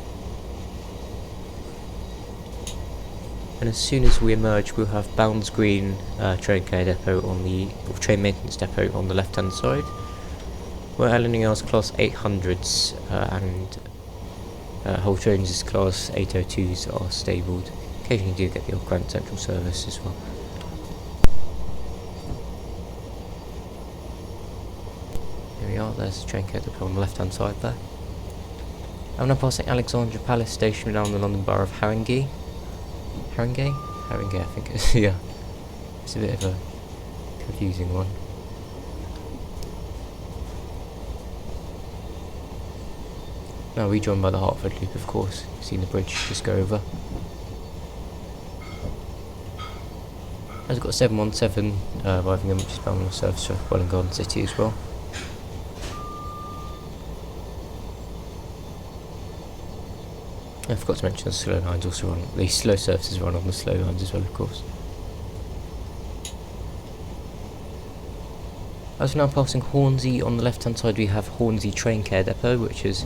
Speaker 1: And as soon as we emerge, we'll have Bounds Green train care depot train maintenance depot on the left hand side, where LNER's class 800s and Hull Trains' class 802s are stabled. Occasionally do get the old Grand Central service as well. Oh, there's the train code up on the left hand side there. I'm now passing Alexandra Palace Station down the London Borough of Haringey. Haringey, I think it is. Yeah, it's a bit of a confusing one. Now rejoined by the Hertford Loop, of course. You've seen the bridge just go over. I've got 717 arriving in, which is bound on service for Welwyn Garden City as well. I forgot to mention the slow lines also run. The slow services run on the slow lines as well, of course. As we're now passing Hornsey, on the left hand side we have Hornsey Train Care Depot, which is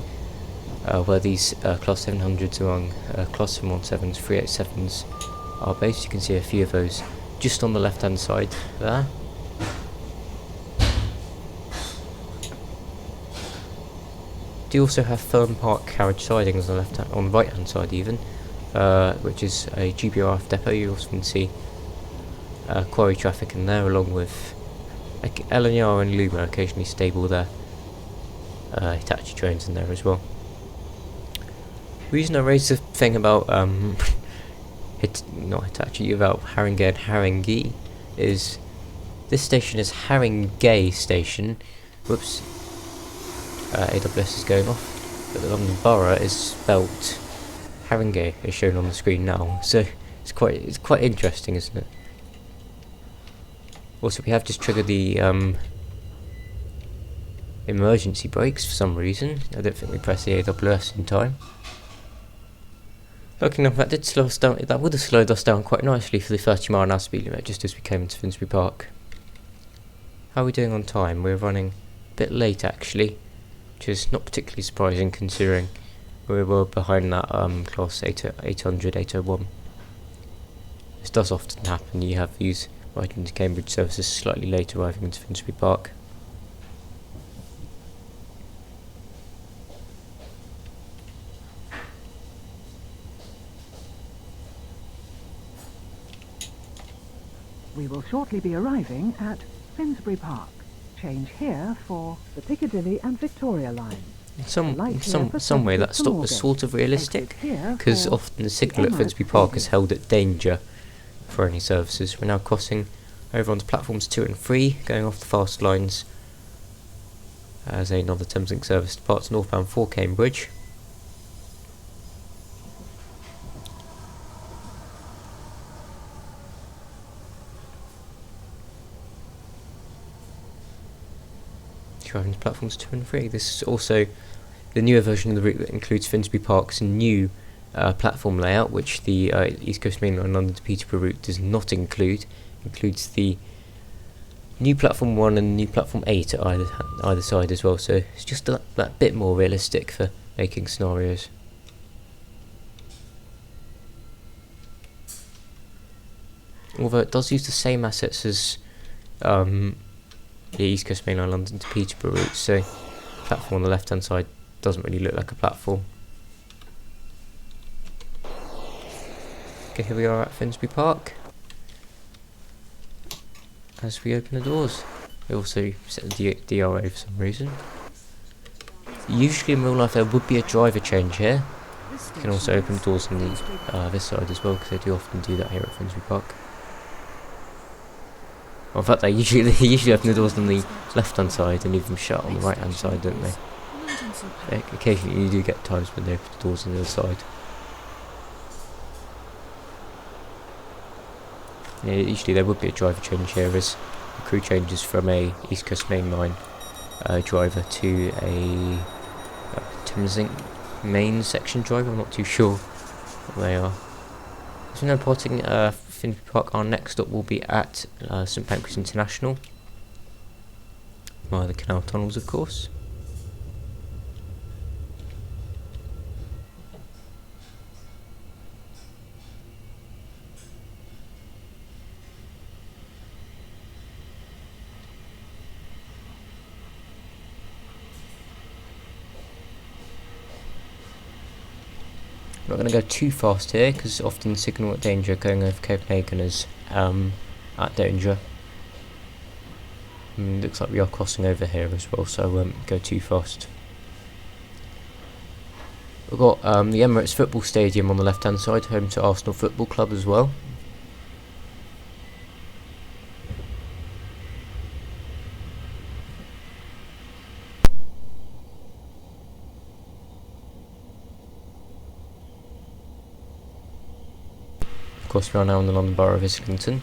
Speaker 1: where these Class 700s among Class 717s, 387s are based. You can see a few of those just on the left hand side there. Do also have Fern Park carriage sidings on the on the right hand side even, which is a GBRF depot. You also can see quarry traffic in there, along with LNR and Luma occasionally stable there. Hitachi trains in there as well. The reason I raised the thing about not Hitachi, about Haringey and Haringey is this station is Haringey Station. Whoops. AWS is going off, but the London Borough is spelt Haringey, is shown on the screen now. So it's quite interesting, isn't it? Also, we have just triggered the emergency brakes for some reason. I don't think we pressed the AWS in time. Looking enough, that did slow us down. That would have slowed us down quite nicely for the 30-mile-an-hour speed limit, just as we came into Finsbury Park. How are we doing on time? We're running a bit late actually, which is not particularly surprising considering we were behind that Class 800, 801. This does often happen. You have these right into Cambridge services slightly late arriving into Finsbury Park.
Speaker 2: We will shortly be arriving at Finsbury Park. Change here for
Speaker 4: the Piccadilly and Victoria lines.
Speaker 1: In some way that stop is sort of realistic, because often the signal at Finsbury Park is held at danger for any services. We're now crossing over onto platforms 2 and 3, going off the fast lines as another Thameslink service departs northbound for Cambridge. Driving to platforms 2 and 3. This is also the newer version of the route that includes Finsbury Park's new platform layout, which the East Coast Main Line London to Peterborough route does not include. Includes the new platform 1 and new platform 8 at either side as well, so it's just that bit more realistic for making scenarios. Although it does use the same assets as the East Coast Main Line London to Peterborough route, so the platform on the left hand side doesn't really look like a platform. Okay, here we are at Finsbury Park. As we open the doors, we also set the DRA for some reason. Usually in real life there would be a driver change here. You can also open the doors on the this side as well, because they do often do that here at Finsbury Park. Well, in fact, they usually open the doors on the left-hand side and leave them shut on the right-hand side, don't they? Occasionally you do get times when they open the doors on the other side. Yeah, usually there would be a driver change here as the crew changes from a East Coast Main Line driver to a Thameslink main section driver. I'm not too sure what they are. So now reporting Finsbury Park, our next stop will be at St Pancras International, via the canal tunnels of course. I'm not going to go too fast here, because often the signal at danger going over Copenhagen is at danger. Looks like we are crossing over here as well, so I won't go too fast. We've got the Emirates Football Stadium on the left hand side, home to Arsenal Football Club as well. Of course, we are now in the London Borough of Islington.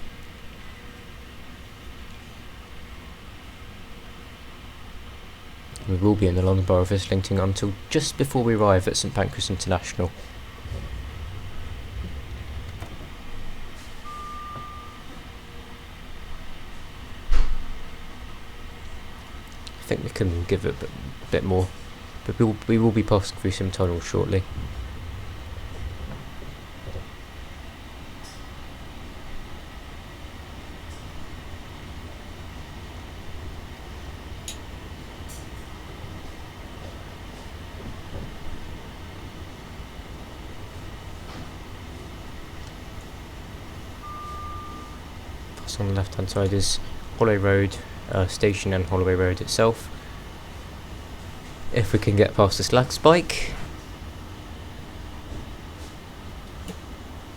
Speaker 1: We will be in the London Borough of Islington until just before we arrive at St Pancras International. I think we can give it a bit more, but we will be passing through some tunnels shortly. On the left hand side is Holloway Road station and Holloway Road itself. If we can get past this lag spike,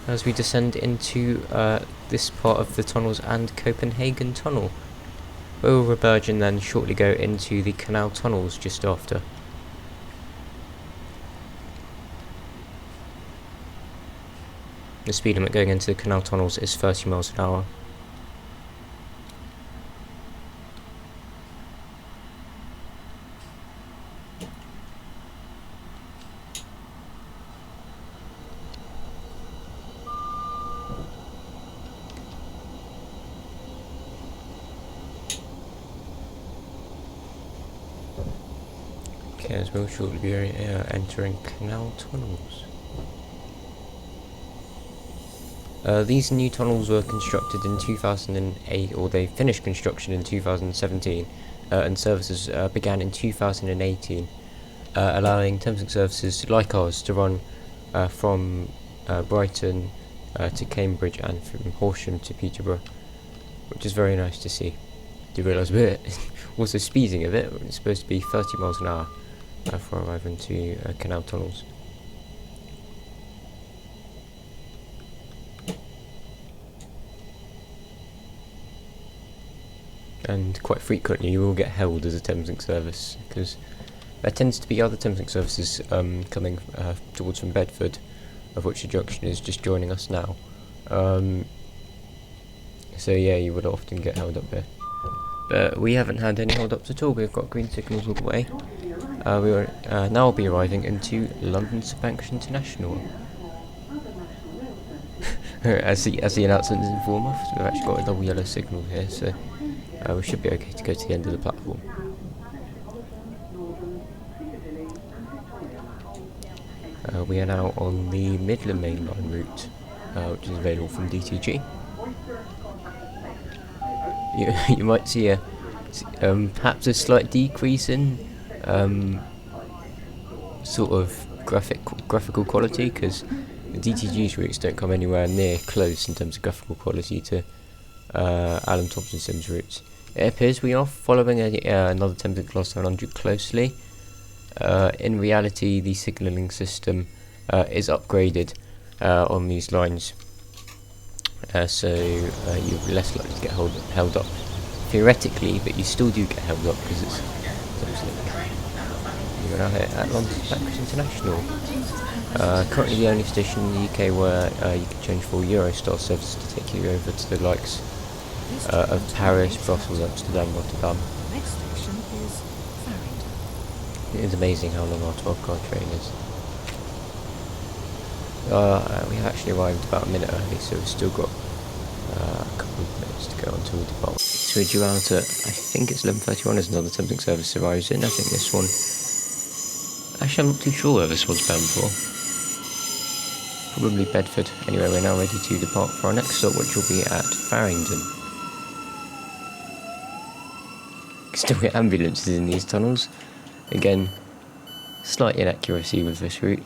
Speaker 1: as we descend into this part of the tunnels and Copenhagen Tunnel, we will reverge and then shortly go into the canal tunnels just after. The speed limit going into the canal tunnels is 30 miles an hour. Okay, as we'll shortly be entering canal tunnels. These new tunnels were constructed in 2008, or they finished construction in 2017, and services began in 2018, allowing Thameslink services like ours to run from Brighton to Cambridge and from Horsham to Peterborough, which is very nice to see. Do realise we're also speeding a bit. It's supposed to be 30 miles an hour for arriving to canal tunnels. And quite frequently you will get held as a Thameslink service, because there tends to be other Thameslink services coming towards from Bedford, of which the junction is just joining us now. So yeah, you would often get held up here. But we haven't had any hold-ups at all. We've got green signals all the way. We will now be arriving into London St Pancras International. as the announcement inform us, we've actually got a double yellow signal here, so we should be okay to go to the end of the platform. We are now on the Midland Main Line route, which is available from DTG. You might see a perhaps a slight decrease in sort of graphical quality, because the DTG's routes don't come anywhere near close in terms of graphical quality to Alan Thompson Sim's routes. It appears we are following another Thameslink Class 900 closely. In reality, the signalling system is upgraded on these lines, so you'll be less likely to get held up theoretically, but you still do get held up because it's Thameslink. You're now here at London St Pancras International. Currently the only station in the UK where you can change for Eurostar service to take you over to the likes of Paris, Brussels, Amsterdam, Rotterdam.
Speaker 2: Next station is Farringdon.
Speaker 1: It is amazing how long our 12-car train is. We actually arrived about a minute early, so we've still got a couple of minutes to go until we depart. So we're due out at, I think it's 11:31 as another Thameslink service arrives in. I think this one, actually I'm not too sure where this one's bound for. Probably Bedford. Anyway, we're now ready to depart for our next stop, which will be at Farringdon. Still get ambulances in these tunnels. Again, slight inaccuracy with this route.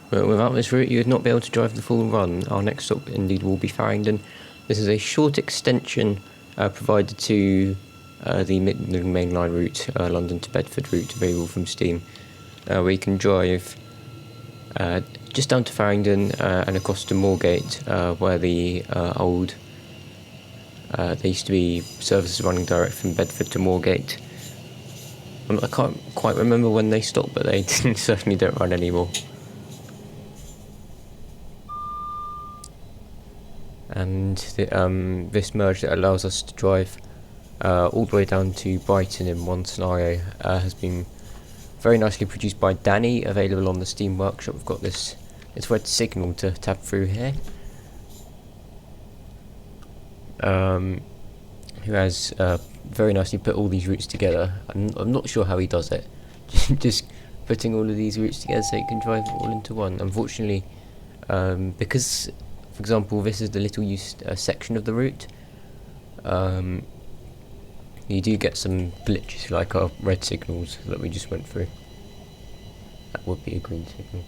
Speaker 1: But without this route you would not be able to drive the full run. Our next stop indeed will be Farringdon. This is a short extension provided to the Midland Main Line route, London to Bedford route, available from Steam, where you can drive just down to Farringdon and across to Moorgate, where the old there used to be services running direct from Bedford to Moorgate. I can't quite remember when they stopped, but they certainly don't run anymore. And this merge that allows us to drive all the way down to Brighton in one scenario has been very nicely produced by Danny, available on the Steam Workshop. We've got this red signal to tab through here, who has very nicely put all these routes together. I'm not sure how he does it, just putting all of these routes together so you can drive it all into one. Unfortunately, because, for example, this is the little used section of the route, you do get some glitches like our red signals that we just went through. That would be a green signal.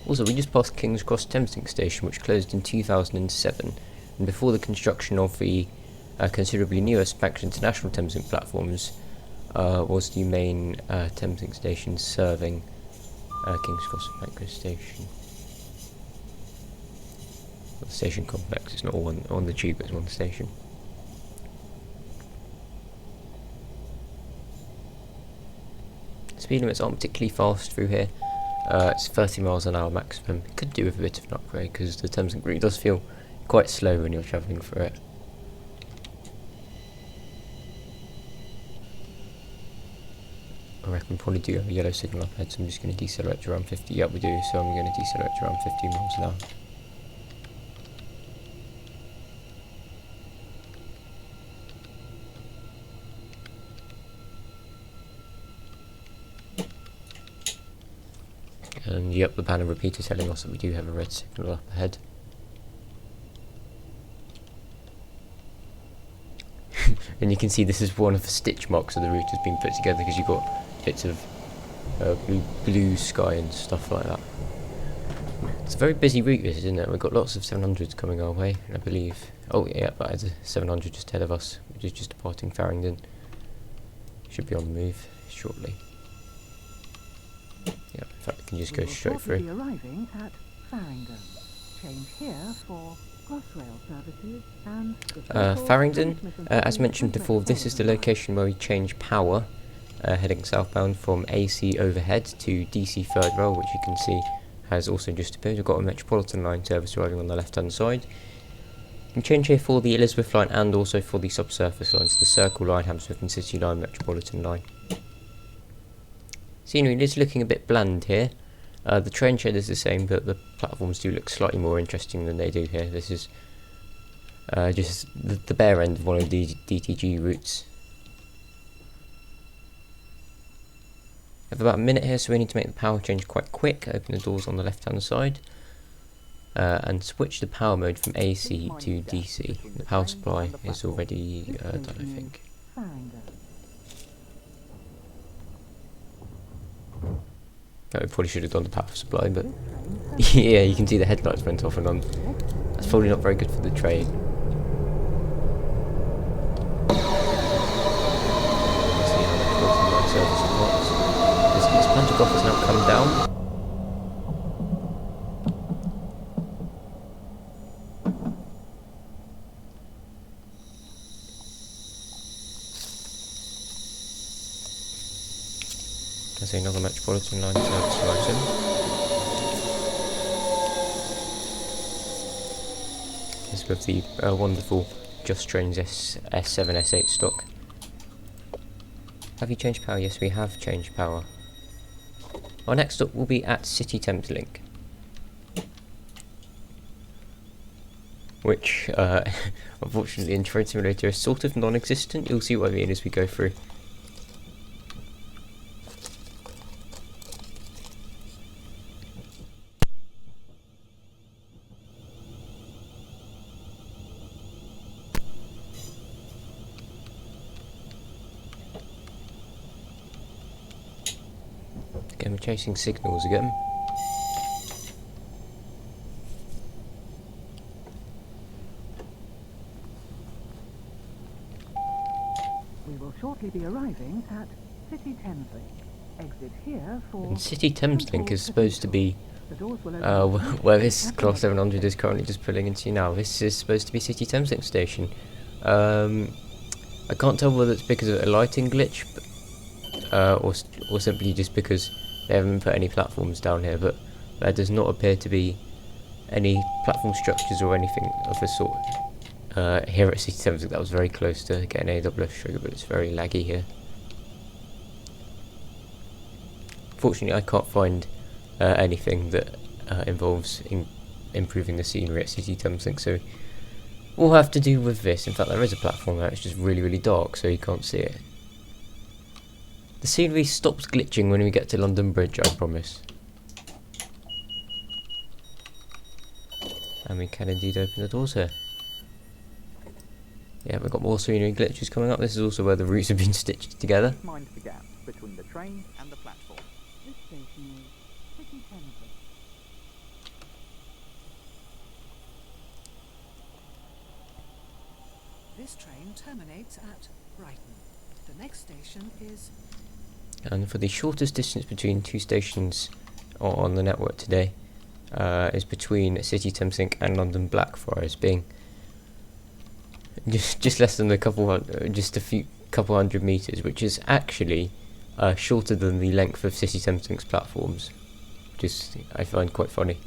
Speaker 1: Also, we just passed King's Cross Thameslink station, which closed in 2007, and before the construction of the considerably newer St Pancras International Thameslink platforms, was the main Thameslink station serving King's Cross St Pancras station. The station complex, it's not all on the tube, it's one station. Speed limits aren't particularly fast through here. It's 30 miles an hour maximum. Could do with a bit of an upgrade because the Thameslink route does feel quite slow when you're travelling through it. I reckon we probably do have a yellow signal up ahead, so I'm just going to decelerate to around 50. Yeah, we do, so I'm going to decelerate to around 15 miles an hour. And yep, the banner repeater telling us that we do have a red signal up ahead. And you can see this is one of the stitch marks of the route has been put together because you've got bits of blue sky and stuff like that. It's a very busy route, this, isn't it? We've got lots of 700s coming our way, I believe. Oh yeah, that is a 700 just ahead of us, which is just departing Farringdon. Should be on the move shortly. Yeah, in fact, we can just go straight through.
Speaker 2: We will shortly be arriving at Farringdon. Change here for Crossrail services and
Speaker 1: Farringdon, as mentioned before, this is the location where we change power, heading southbound from AC overhead to DC third rail, which you can see has also just appeared. We've got a Metropolitan line service arriving on the left hand side. You can change here for the Elizabeth line and also for the subsurface lines, the Circle line, Hammersmith and City line, Metropolitan line. Scenery is looking a bit bland here. The train shed is the same, but the platforms do look slightly more interesting than they do here. This is just the bare end of one of the DTG routes. We have about a minute here, so we need to make the power change quite quick. Open the doors on the left hand side and switch the power mode from AC to DC. The power supply is already done, I think. I probably should have done the power supply, but yeah, you can see the headlights went off and on. That's probably not very good for the train. Let's see how the Croydon line service works. This Baldock has now come down. There's another Metropolitan line service right in. This with the wonderful Just Trains S7, S8 stock. Have you changed power? Yes, we have changed power. Our next stop will be at City Thameslink, which unfortunately in Train Simulator is sort of non-existent. You'll see what I mean as we go through. Again, we're chasing signals again.
Speaker 2: will shortly be arriving at City Thameslink. Exit here for...
Speaker 1: And City Thameslink is supposed to be
Speaker 2: The doors will open
Speaker 1: where this Class 700 is currently just pulling into now. This is supposed to be City Thameslink station. I can't tell whether it's because of a lighting glitch, or simply just because they haven't put any platforms down here, but there does not appear to be any platform structures or anything of the sort here at City Thameslink. That was very close to getting a AWS trigger, but it's very laggy here. Fortunately, I can't find anything that involves improving the scenery at City Thameslink, so we'll have to do with this. In fact, there is a platform there, it's just really, really dark, so you can't see it. The scenery stops glitching when we get to London Bridge, I promise. And we can indeed open the doors here. Yeah, we've got more scenery glitches coming up. This is also where the routes have been stitched together.
Speaker 3: Mind the gap between the train and the platform.
Speaker 4: This station is City Thameslink.
Speaker 2: This train terminates at Brighton. The next station is...
Speaker 1: And for the shortest distance between two stations on the network today is between City Thameslink and London Blackfriars, being just less than just a couple hundred meters, which is actually shorter than the length of City Thameslink's platforms, which is, I find, quite funny.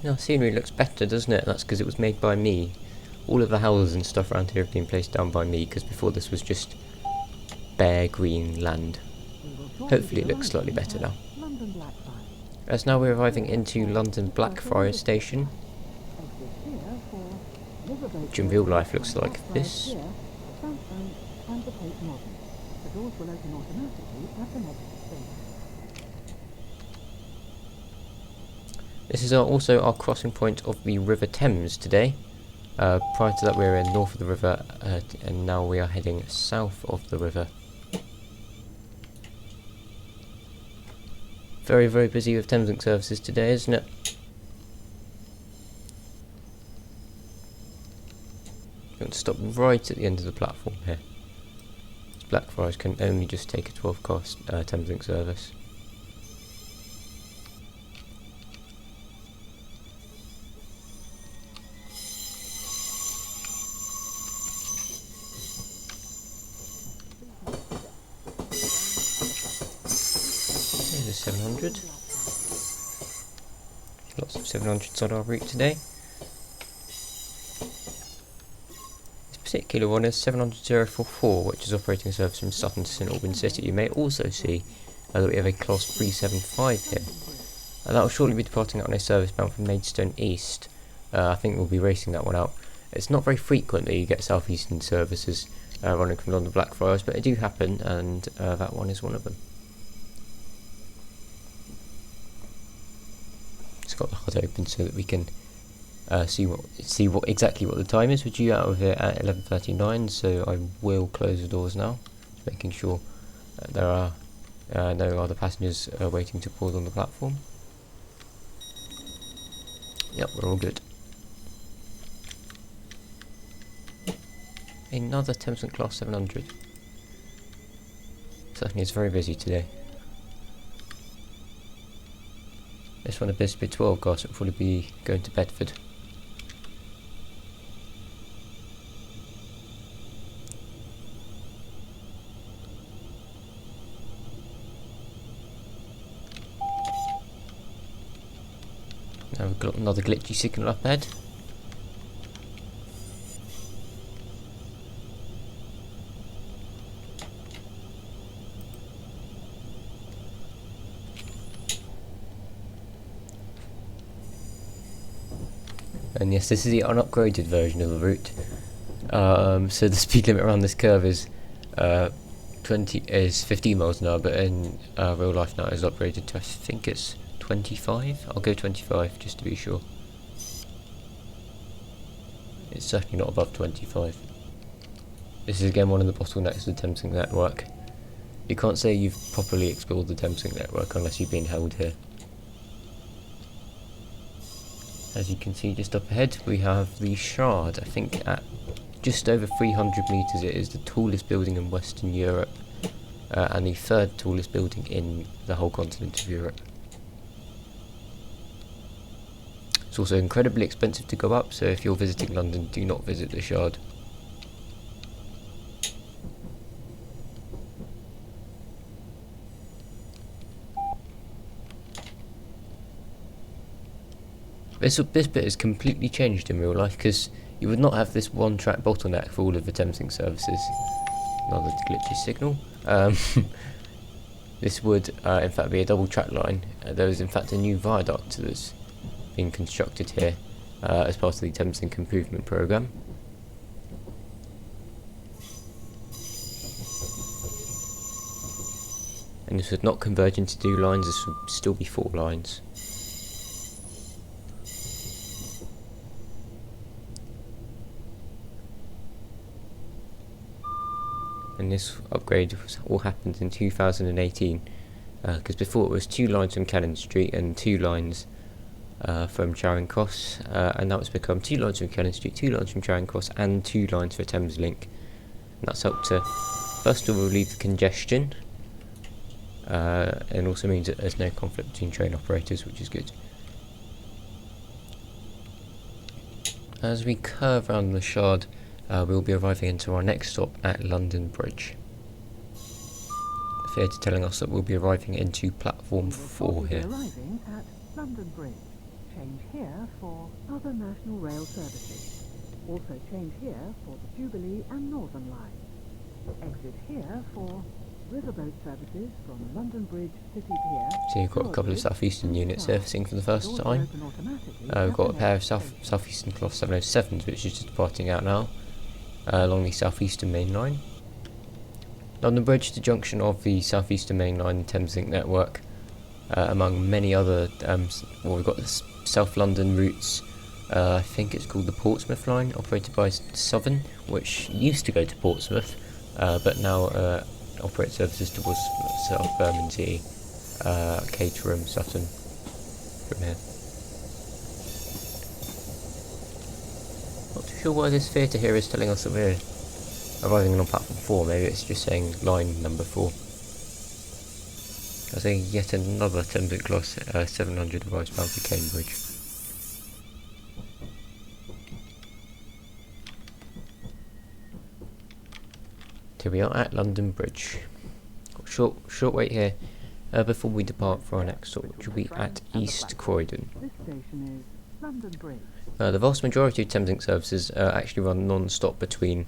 Speaker 1: Now, scenery looks better, doesn't it? That's because it was made by me. All of the houses and stuff around here have been placed down by me, because before this was just bare green land. Hopefully it looks slightly better now.
Speaker 4: London Blackfriars.
Speaker 1: As now we're arriving into London Blackfriars station,
Speaker 4: Exit here for Liverpool.
Speaker 1: which in real life looks like this.
Speaker 4: Here, Farringdon and the Haywards Morden. The doors will open automatically at the next station.
Speaker 1: This is also our crossing point of the River Thames today. Prior to that we were in north of the river, and now we are heading south of the river. Very, very busy with Thameslink services today, isn't it? We're going to stop right at the end of the platform here. Blackfriars can only just take a 12-car Thameslink service. There's a 700. Lots of 700s on our route today. This particular one is 700-044, which is operating a service from Sutton to St Albans City. You may also see that we have a Class 375 here. That will shortly be departing out on a service bound from Maidstone East. I think we'll be racing that one out. It's not very frequent that you get southeastern services running from London Blackfriars, but they do happen, and that one is one of them. It's got the HUD open so that we can see exactly what the time is. We're due out of here at 11:39, so I will close the doors now, making sure that there are no other passengers waiting to board on the platform. Yep, we're all good. Another Thameslink Class 700. Certainly it's very busy today. This one appears to be 12 cars, so it'll probably be going to Bedford. Now we've got another glitchy signal up ahead. And yes, this is the unupgraded version of the route. So the speed limit around this curve is 15 miles an hour, but in real life now it's upgraded to, I think it's 25. I'll go 25 just to be sure. It's certainly not above 25. This is again one of the bottlenecks of the Thameslink network. You can't say you've properly explored the Thameslink network unless you've been held here. As you can see just up ahead we have the Shard. I think at just over 300 metres it is the tallest building in Western Europe and the third tallest building in the whole continent of Europe. It's also incredibly expensive to go up, so if you're visiting London, do not visit the Shard. This bit has completely changed in real life because you would not have this one track bottleneck for all of the Thameslink services. Another glitchy signal. This would in fact be a double track line. There is in fact a new viaduct that's being constructed here as part of the Thameslink improvement programme. And this would not converge into 2 lines, this would still be 4 lines. And this upgrade all happened in 2018 because before it was 2 lines from Cannon Street and 2 lines from Charing Cross, and now it's become 2 lines from Cannon Street, 2 lines from Charing Cross and 2 lines for Thameslink. And that's helped to first of all relieve the congestion and also means that there's no conflict between train operators, which is good. As we curve around the Shard, we'll be arriving into our next stop at London Bridge. The theatre telling us that we'll be arriving into platform 4 here.
Speaker 2: Arriving at London Bridge. Change here for other National Rail services. Also change here for the Jubilee and Northern lines. Exit here for riverboat services from London Bridge City Pier.
Speaker 1: So you've got a couple of South Eastern units surfacing for the first time. We've got a pair of South Eastern Class 707s which is just departing out now along the South Eastern Main Line. London Bridge is the junction of the South Eastern Main Line and Thameslink network, among many other. Well, we've got the South London routes. I think it's called the Portsmouth line, operated by Southern, which used to go to Portsmouth, but now operates services towards South Bermondsey, Caterham, Sutton from here. Not too sure why this theatre here is telling us that we're arriving on platform 4, maybe it's just saying line number 4. I think yet another Thameslink Class 700 arrives bound for Cambridge. Here we are at London Bridge. Short wait here before we depart for our next stop, which will be at East Croydon.
Speaker 2: This station is London Bridge.
Speaker 1: The vast majority of Thameslink services actually run non-stop between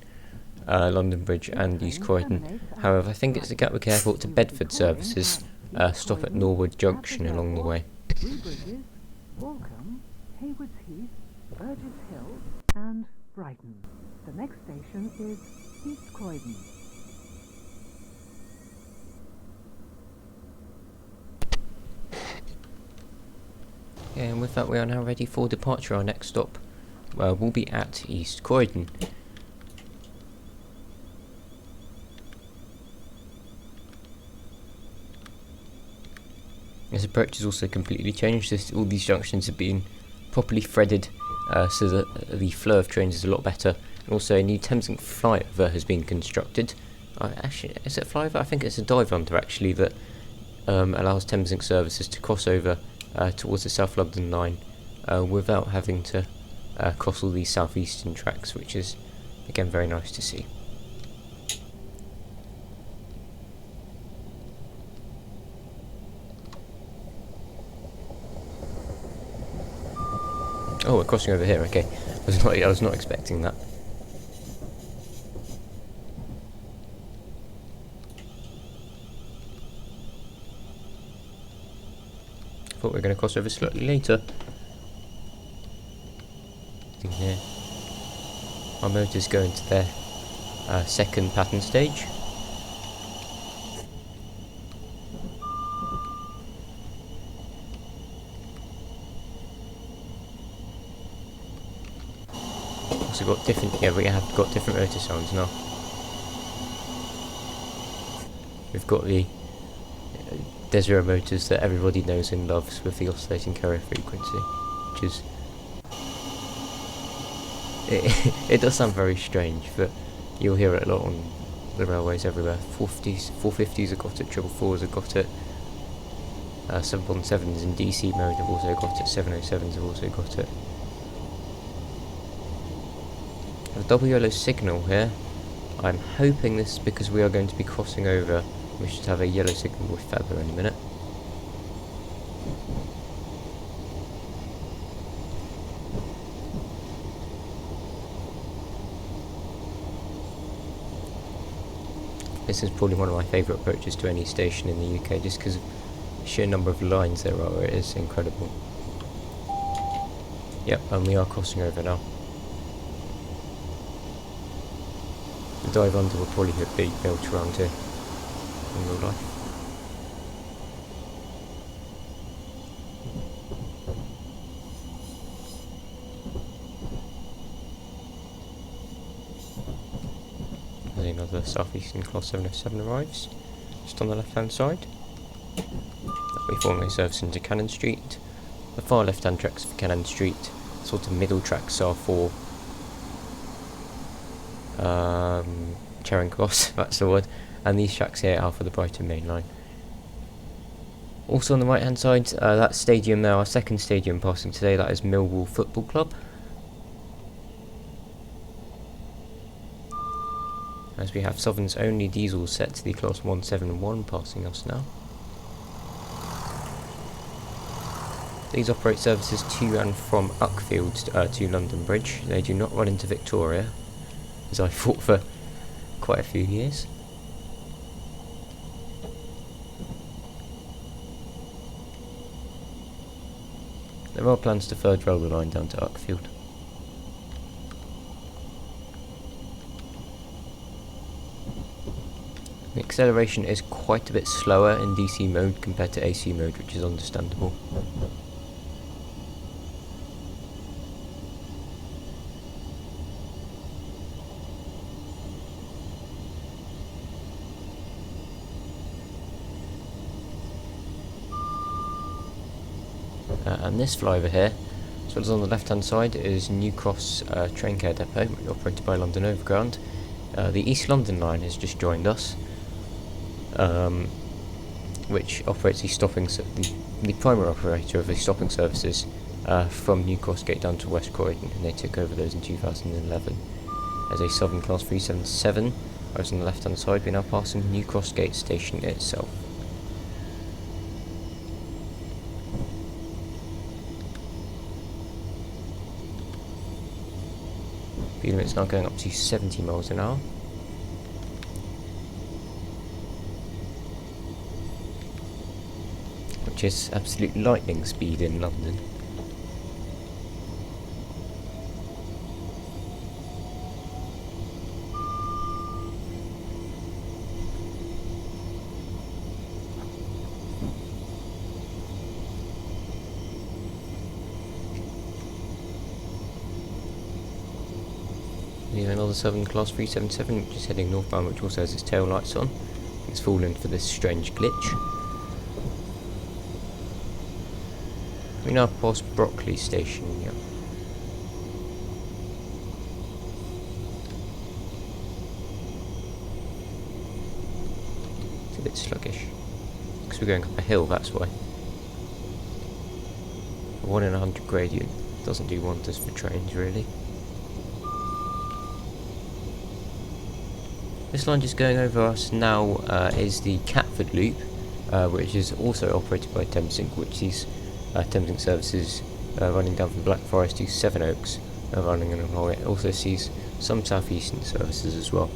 Speaker 1: London Bridge and East Croydon. However, I think it's the Gatwick Airport to Bedford services stop at Norwood Junction along the way.
Speaker 2: Bridges, Balcombe, Haywards Heath, Burgess Hill and Brighton. The next station is East Croydon.
Speaker 1: Yeah, and with that we are now ready for departure. Our next stop will be at East Croydon. This approach has also completely changed. All these junctions have been properly threaded so that the flow of trains is a lot better. And also a new Thameslink flyover has been constructed. Actually, is it a flyover? I think it's a dive under actually that allows Thameslink services to cross over towards the South London line without having to cross all these southeastern tracks, which is again very nice to see. Oh, we're crossing over here. Okay, I was not expecting that. Thought we were going to cross over slightly later. Here, our motors go into their second pattern stage. Also got different. Yeah, we have got different motor sounds now. We've got the Deseret motors that everybody knows and loves with the oscillating carrier frequency, which is... It does sound very strange, but you'll hear it a lot on the railways everywhere. 450s have got it, 444s have got it, 717s in DC mode have also got it, 707s have also got it. A double yellow signal here. I'm hoping this is because we are going to be crossing over. We should have a yellow signal with feather in a minute. This is probably one of my favourite approaches to any station in the UK, just because of the sheer number of lines there are. It is incredible. Yep, and we are crossing over now. The dive under will probably be built around here in real life. There's another Southeastern Class 707 arrives, just on the left hand side. That'll be formally service into Cannon Street. The far left hand tracks for Cannon Street, sort of middle tracks are for Charing Cross, that's the word, and these tracks here are for the Brighton main line. Also on the right hand side, that stadium there, our second stadium passing today, that is Millwall Football Club. As we have Southern's only diesel set to the Class 171 passing us now. These operate services to and from Uckfield to London Bridge. They do not run into Victoria, as I thought for quite a few years. There are plans to third railway line down to Uckfield. The acceleration is quite a bit slower in DC mode compared to AC mode, which is understandable. And this flyover here, as well as on the left hand side, is New Cross train care depot, operated by London Overground. The East London line has just joined us, which operates the primary operator of the stopping services from New Cross Gate down to West Croydon, and they took over those in 2011. As a Southern Class 377, I was on the left hand side, we're now passing New Cross Gate station itself. Speed limit's now going up to 70 miles an hour. Which is absolute lightning speed in London. We have another Southern Class 377 which is heading northbound, which also has its tail lights on. It's fallen for this strange glitch. We now pass Brockley station, yeah. It's a bit sluggish. Because we're going up a hill, that's why. A 1 in 100 gradient doesn't do wonders for trains, really. This line just going over us now is the Catford Loop, which is also operated by Thameslink, which is Thameslink services running down from Blackfriars to Sevenoaks, running along it. It also sees some southeastern services as well.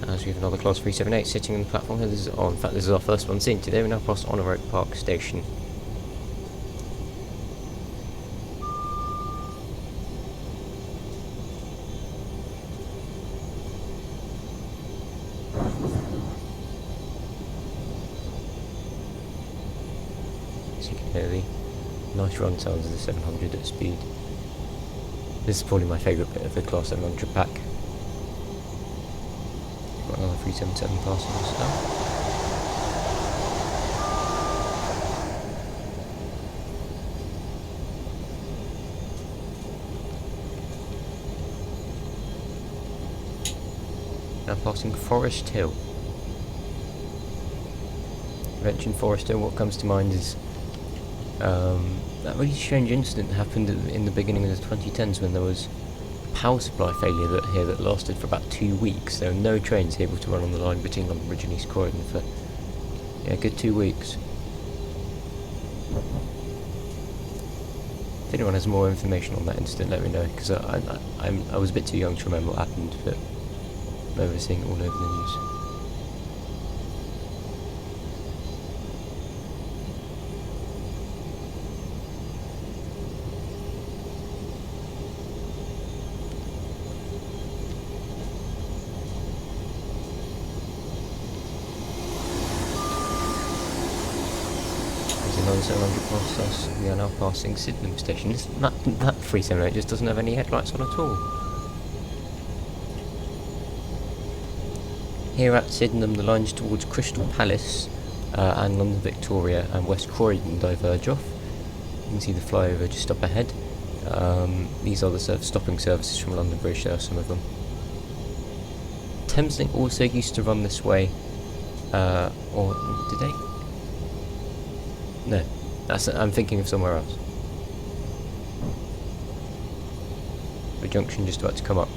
Speaker 1: As we have another Class 378 sitting on the platform here. In fact, this is our first one seen today. We're now past Honour Oak Park station. As you can hear the nice run sounds of the 700 at speed. This is probably my favourite bit of the Class 700 pack. Got another 377 passing us now. Now passing Forest Hill. You mentioned Forest Hill, what comes to mind is that really strange incident happened in the beginning of the 2010s when there was a power supply failure that lasted for about 2 weeks. There were no trains able to run on the line between London Bridge and East Croydon for a good 2 weeks. If anyone has more information on that incident, let me know, because I was a bit too young to remember what happened, but I remember seeing it all over the news. Another 700 past us, we are now passing Sydenham Station. That 378 just doesn't have any headlights on at all. Here at Sydenham, the lines towards Crystal Palace and London Victoria and West Croydon diverge off. You can see the flyover just up ahead. These are the stopping services from London Bridge, there are some of them. Thameslink also used to run this way, or did they? No, I'm thinking of somewhere else. The junction just about to come up.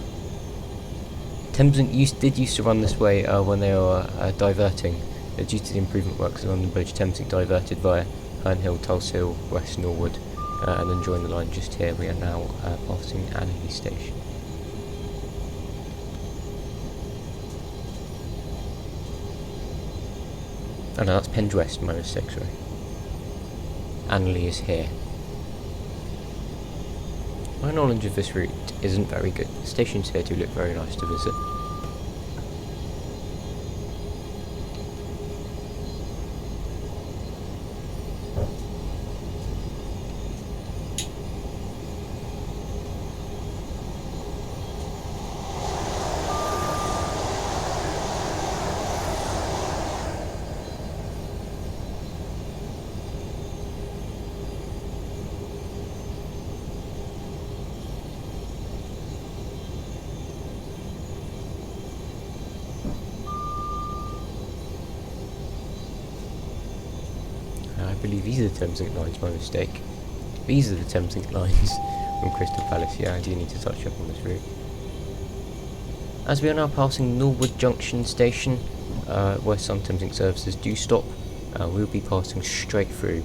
Speaker 1: Thameslink did used to run this way when they were diverting. Due to the improvement works on London Bridge, Thameslink diverted via Herne Hill, Tulse Hill, West Norwood, and then joined the line just here. We are now passing Annerley Station. Oh no, that's Penge West, my mistake, sorry. Annerley is here. My knowledge of this route isn't very good. The stations here do look very nice to visit. I believe these are the Thameslink lines, my mistake. These are the Thameslink lines from Crystal Palace. Yeah, I do need to touch up on this route. As we are now passing Norwood Junction Station, where some Thameslink services do stop, we'll be passing straight through.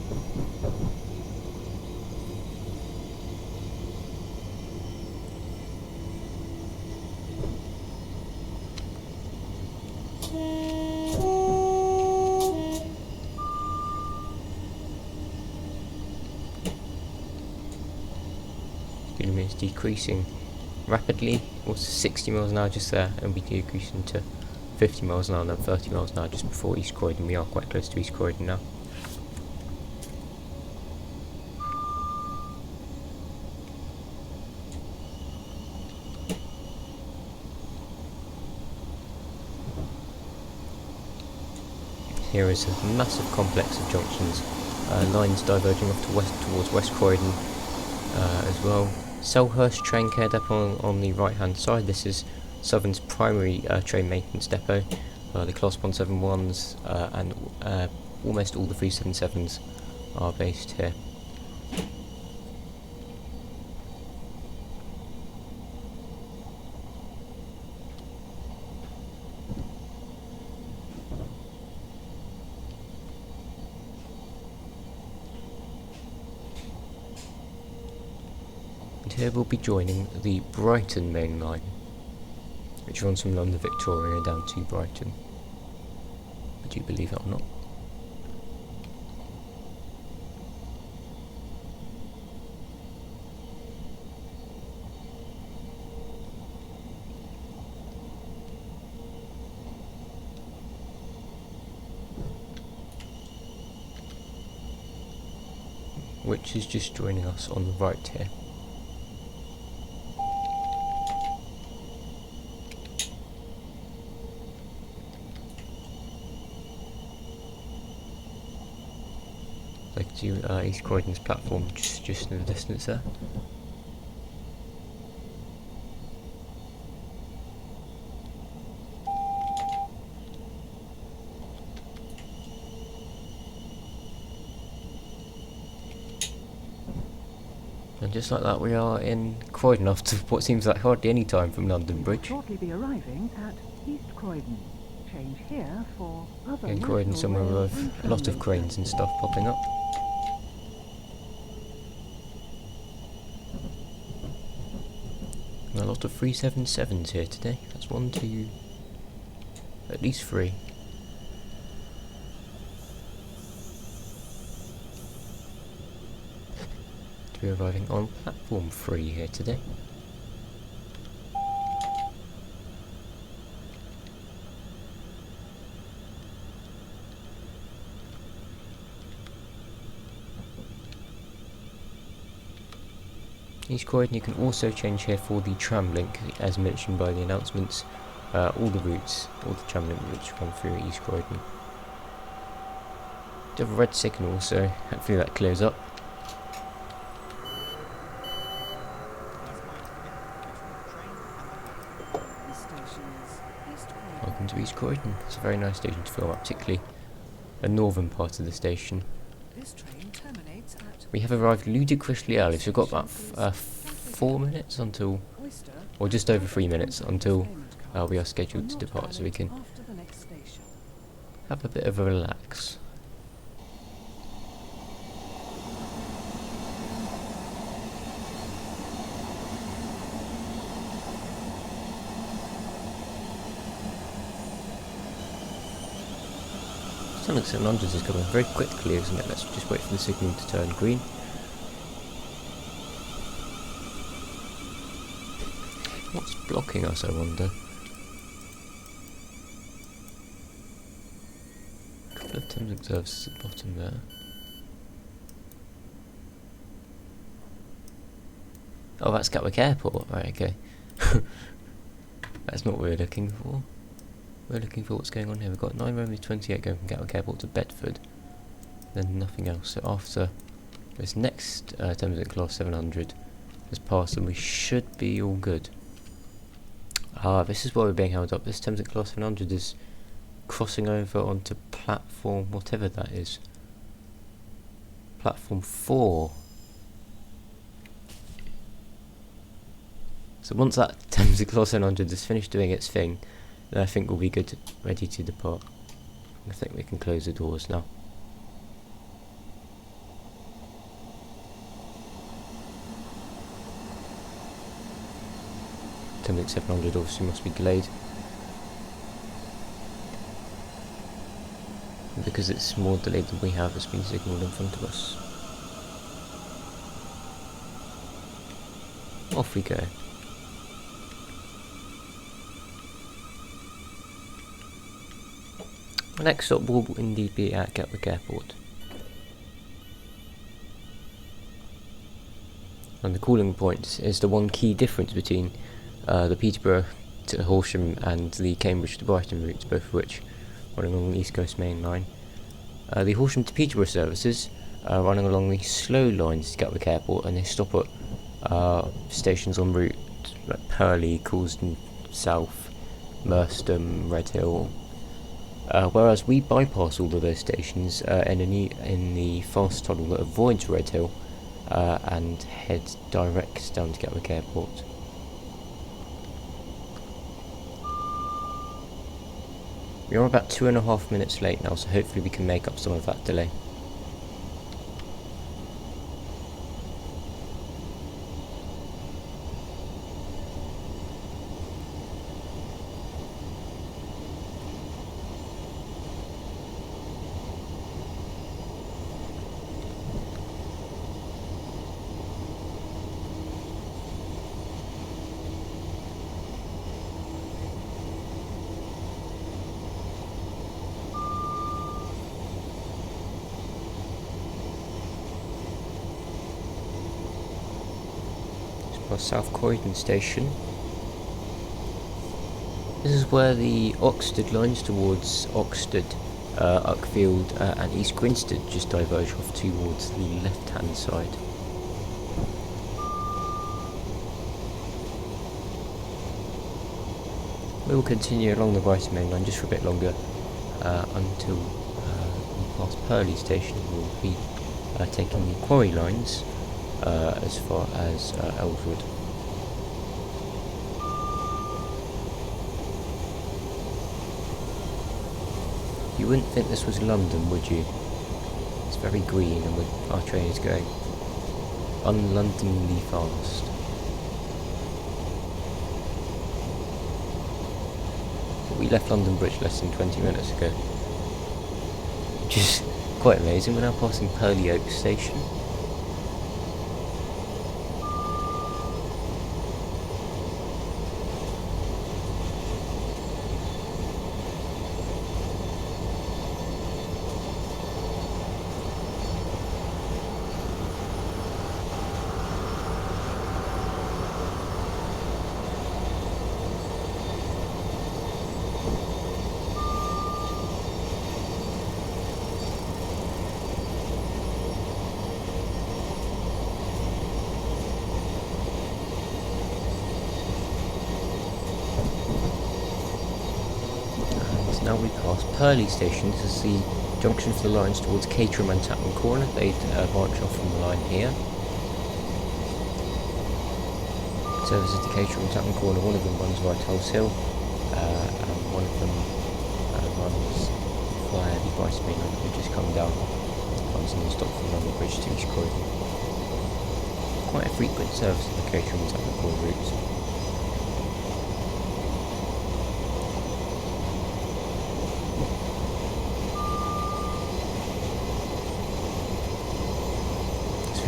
Speaker 1: Is decreasing rapidly. Was 60 miles an hour just there, and we decreasing to 50 miles an hour and then 30 miles an hour just before East Croydon. We are quite close to East Croydon now. Here is a massive complex of junctions, lines diverging off to towards West Croydon as well. Selhurst train care depot on the right hand side. This is Southern's primary train maintenance depot. The Class 171s and almost all the 377s are based here. Here we'll be joining the Brighton main line, which runs from London Victoria down to Brighton. Would you believe it or not? Which is just joining us on the right here. See East Croydon's platform just in the distance there. And just like that, we are in Croydon after what seems like hardly any time from London Bridge.
Speaker 2: Shortly be arriving at East Croydon. Change here for other
Speaker 1: In Croydon,
Speaker 2: national
Speaker 1: somewhere
Speaker 2: rail
Speaker 1: with
Speaker 2: and
Speaker 1: a lot of
Speaker 2: tramway
Speaker 1: cranes and stuff popping up. And a lot of 377s here today. That's 1, 2, at least 3. We're arriving on platform 3 here today. East Croydon, you can also change here for the tram link, as mentioned by the announcements. All the routes, all the tram link routes run through East Croydon. Do have a red signal, so hopefully that clears up. Welcome to East Croydon. It's a very nice station to film, particularly a northern part of the station.
Speaker 2: This train terminates at
Speaker 1: We have arrived ludicrously early, so we've got about 4 minutes until,
Speaker 2: Oyster,
Speaker 1: or just over 3 minutes until we are scheduled to depart, so we can
Speaker 2: after the next station.
Speaker 1: have a bit of a relax. Thameslink 700 is coming very quickly, isn't it? Let's just wait for the signal to turn green. What's blocking us, I wonder? A couple of Thameslink services at the bottom there. Oh, that's Gatwick Airport, right, okay. That's not what we're looking for. We're looking for what's going on here. We've got 9 Romeo 28 going from Gatwick Airport to Bedford. Then nothing else. So after this next Thameslink Class 700 has passed, and we should be all good. Ah, this is why we're being held up. This Thameslink Class 700 is crossing over onto platform, whatever that is. Platform 4. So once that Thameslink Class 700 is finished doing its thing, then I think we'll be good, ready to depart. I think we can close the doors now. Thameslink 700 obviously must be delayed. And because it's more delayed than we have, it's been signalled in front of us. Off we go. The next stop will indeed be at Gatwick Airport. And the calling point is the one key difference between the Peterborough to Horsham and the Cambridge to Brighton routes, both of which running along the East Coast Main Line. The Horsham to Peterborough services are running along the slow lines to Gatwick Airport, and they stop at stations en route like Purley, Coulsdon South, Merstham, Redhill. Whereas we bypass all of those stations in the fast tunnel that avoids Redhill and head direct down to Gatwick Airport. We are about 2.5 minutes late now, so hopefully we can make up some of that delay. South Croydon station. This is where the Oxted lines towards Oxted Uckfield and East Grinstead just diverge off towards the left-hand side. We will continue along the Brighton Main Line just for a bit longer until we pass Purley Station. We'll be taking the quarry lines as far as Ellswood. You wouldn't think this was London, would you? It's very green and our train is going un-Londonly fast. We left London Bridge less than 20 minutes ago. Which is quite amazing. We're now passing Purley Oak Station. Now we pass Purley Station. This is the junction for the lines towards Caterham and Tapman Corner. They branch off from the line here. Services to Caterham and Tapman Corner. One of them runs via Tulse Hill, and one of them runs via the Brighton Main Line, which just come down, runs non-stop from London Bridge to East Croydon. Quite a frequent service of the Caterham and Tapman Corner routes.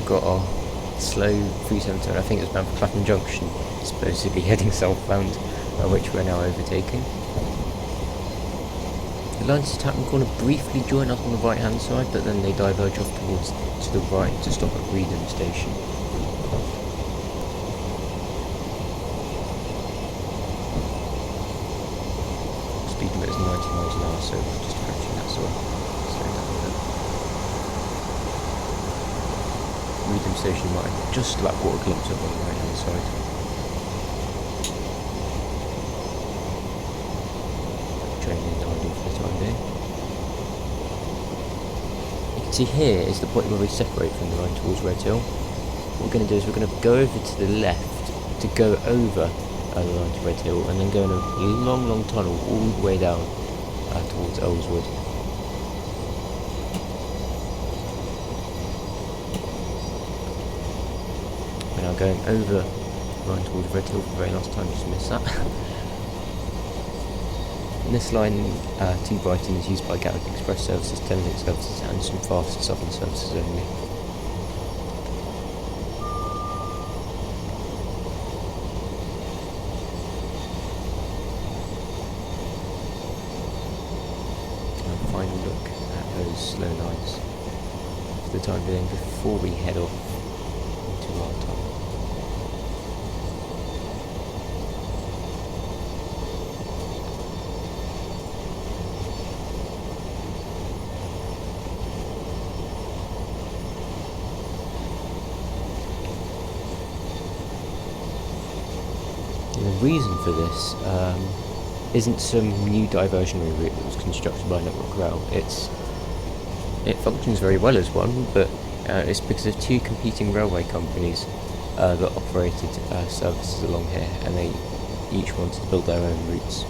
Speaker 1: Got our slow 377, I think it was bound for Clapham Junction, supposedly heading southbound, which we're now overtaking. The lines to Tapman Corner briefly join us on the right hand side, but then they diverge off towards to the right to stop at Reedham Station. Speed limit is 90 miles an hour, so we're just approaching that sort of slowing down a bit. Reedham Station might just like water glimpse up on the right hand side. Train is idle for the time being. You can see here is the point where we separate from the line towards Red Hill. What we're going to do is we're going to go over to the left to go over the line to Red Hill, and then go in a long tunnel all the way down towards Ellswood. Now going over line towards Red Hill for the very last time, just missed that. And this line to Brighton is used by Gatwick Express services, Thameslink services and some fast southern services only. And a final look at those slow lines for the time being before we head off into our tunnel. The reason for this isn't some new diversionary route that was constructed by Network Rail. It functions very well as one, but it's because of two competing railway companies that operated services along here, and they each wanted to build their own routes.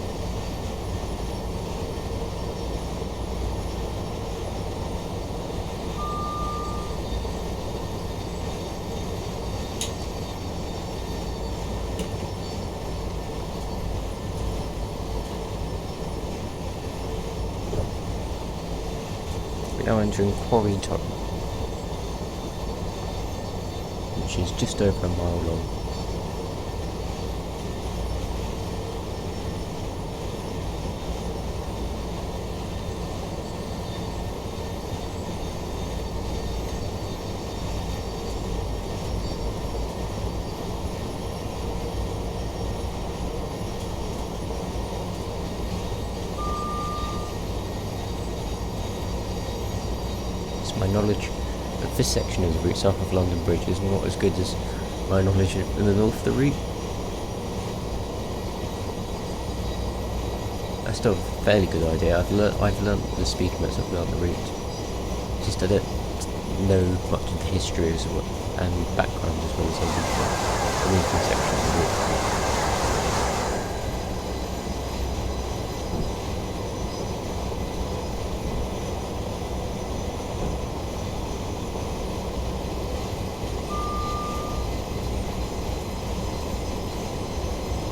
Speaker 1: Now entering Quarry Tunnel, which is just over a mile long. my knowledge of this section of the route south of London Bridge is not as good as my knowledge of the north of the route. I still have a fairly good idea. I've learnt the speed limits up and down the route. Just I don't know much of the history and background as well as I do for the moving section of the route.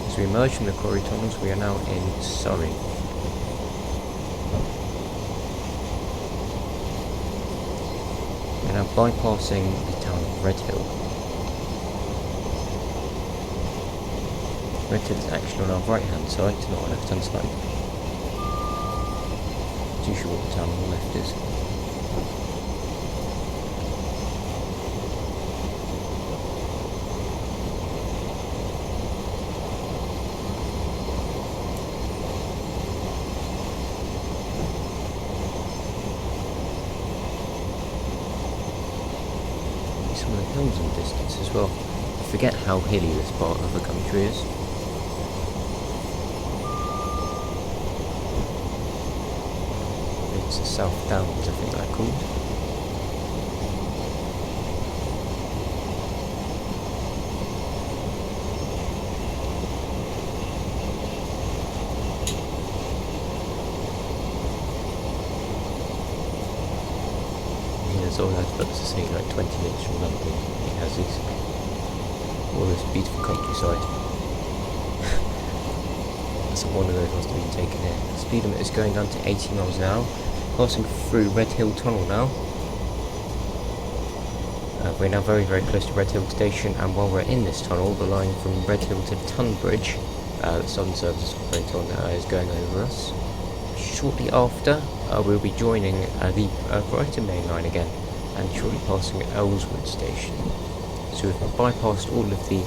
Speaker 1: As we emerge from the quarry tunnels, we are now in Surrey. We're now bypassing the town of Redhill. Redhill is actually on our right hand side, not our left hand side. It's usually what the town on the left is. Some of the hills in the distance as well. I forget how hilly this part of the country is. It's the South Downs, I think they're called. There's all adverts to say like 20 minutes from London. It has all this beautiful countryside. That's one of those must have been taken here. The speed limit is going down to 80 miles an hour. Passing through Redhill Tunnel now. We're now very close to Redhill Station, and while we're in this tunnel, the line from Redhill to Tunbridge, that Southern Services operate on, is going over us. Shortly after, we'll be joining the Brighton main line again, and shortly passing Ellswood Station. So we've bypassed all of the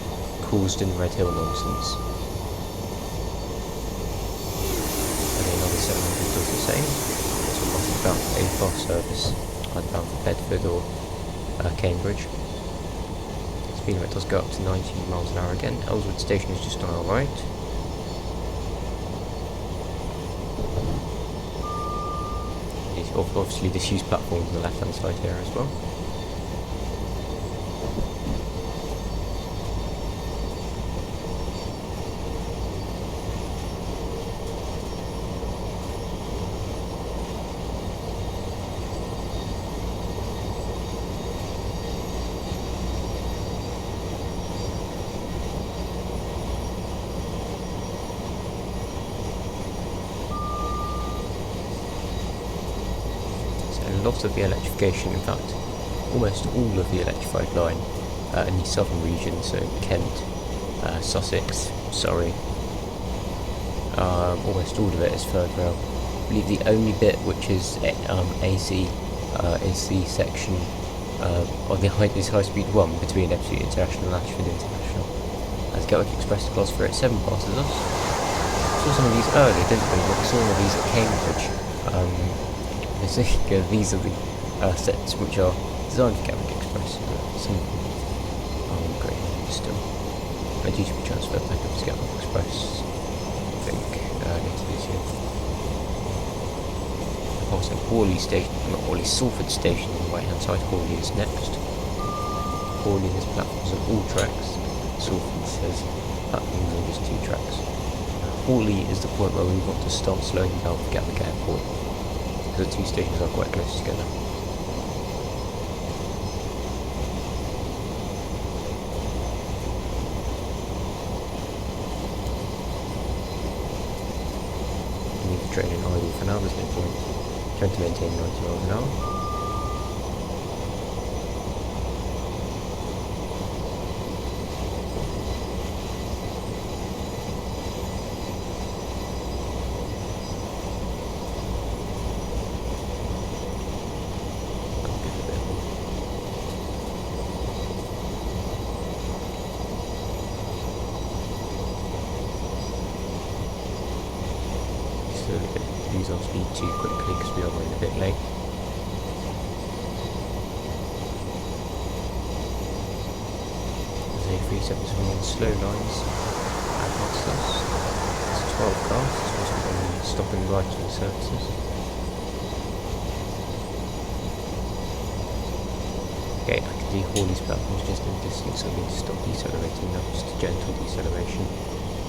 Speaker 1: Coulsdon Redhill nonsense. And another 700 does the same. So roughly about a bus service, either bound for Bedford or Cambridge. Speed limit does go up to 19 miles an hour again. Ellswood Station is just on our right. Obviously disused platforms on the left hand side here as well. Lots of the electrification, in fact almost all of the electrified line in the southern region, so Kent, Sussex, Surrey, almost all of it is third rail. I believe the only bit which is AC is the section of the high speed one between Epsom International and Ashford International. As Gatwick Express Class 387 passes us. We saw some of these earlier, didn't we? We saw one of these at Cambridge. These are the sets which are designed for Gatwick Express, but some are great still. They're due to be transferred back up to Gatwick Express, I think, later this year. Also, Hawley Station, not Hawley, Salford Station on the right hand side. Hawley is next. Hawley has platforms on all tracks. Salford says platforms on just 2 tracks. Hawley is the point where we want to start slowing down for Gatwick Airport. The 2 stations are quite close together. Leave the train in idle for now, there's no point trying to maintain 90 miles an hour. Lose our speed too quickly because we are running a bit late. 377 on slow lines at Royston. It's 12 cars, it's also on stopping Brighton services. Okay, I can see Hawley's platforms just in the distance, so I need to stop decelerating now, just a gentle deceleration.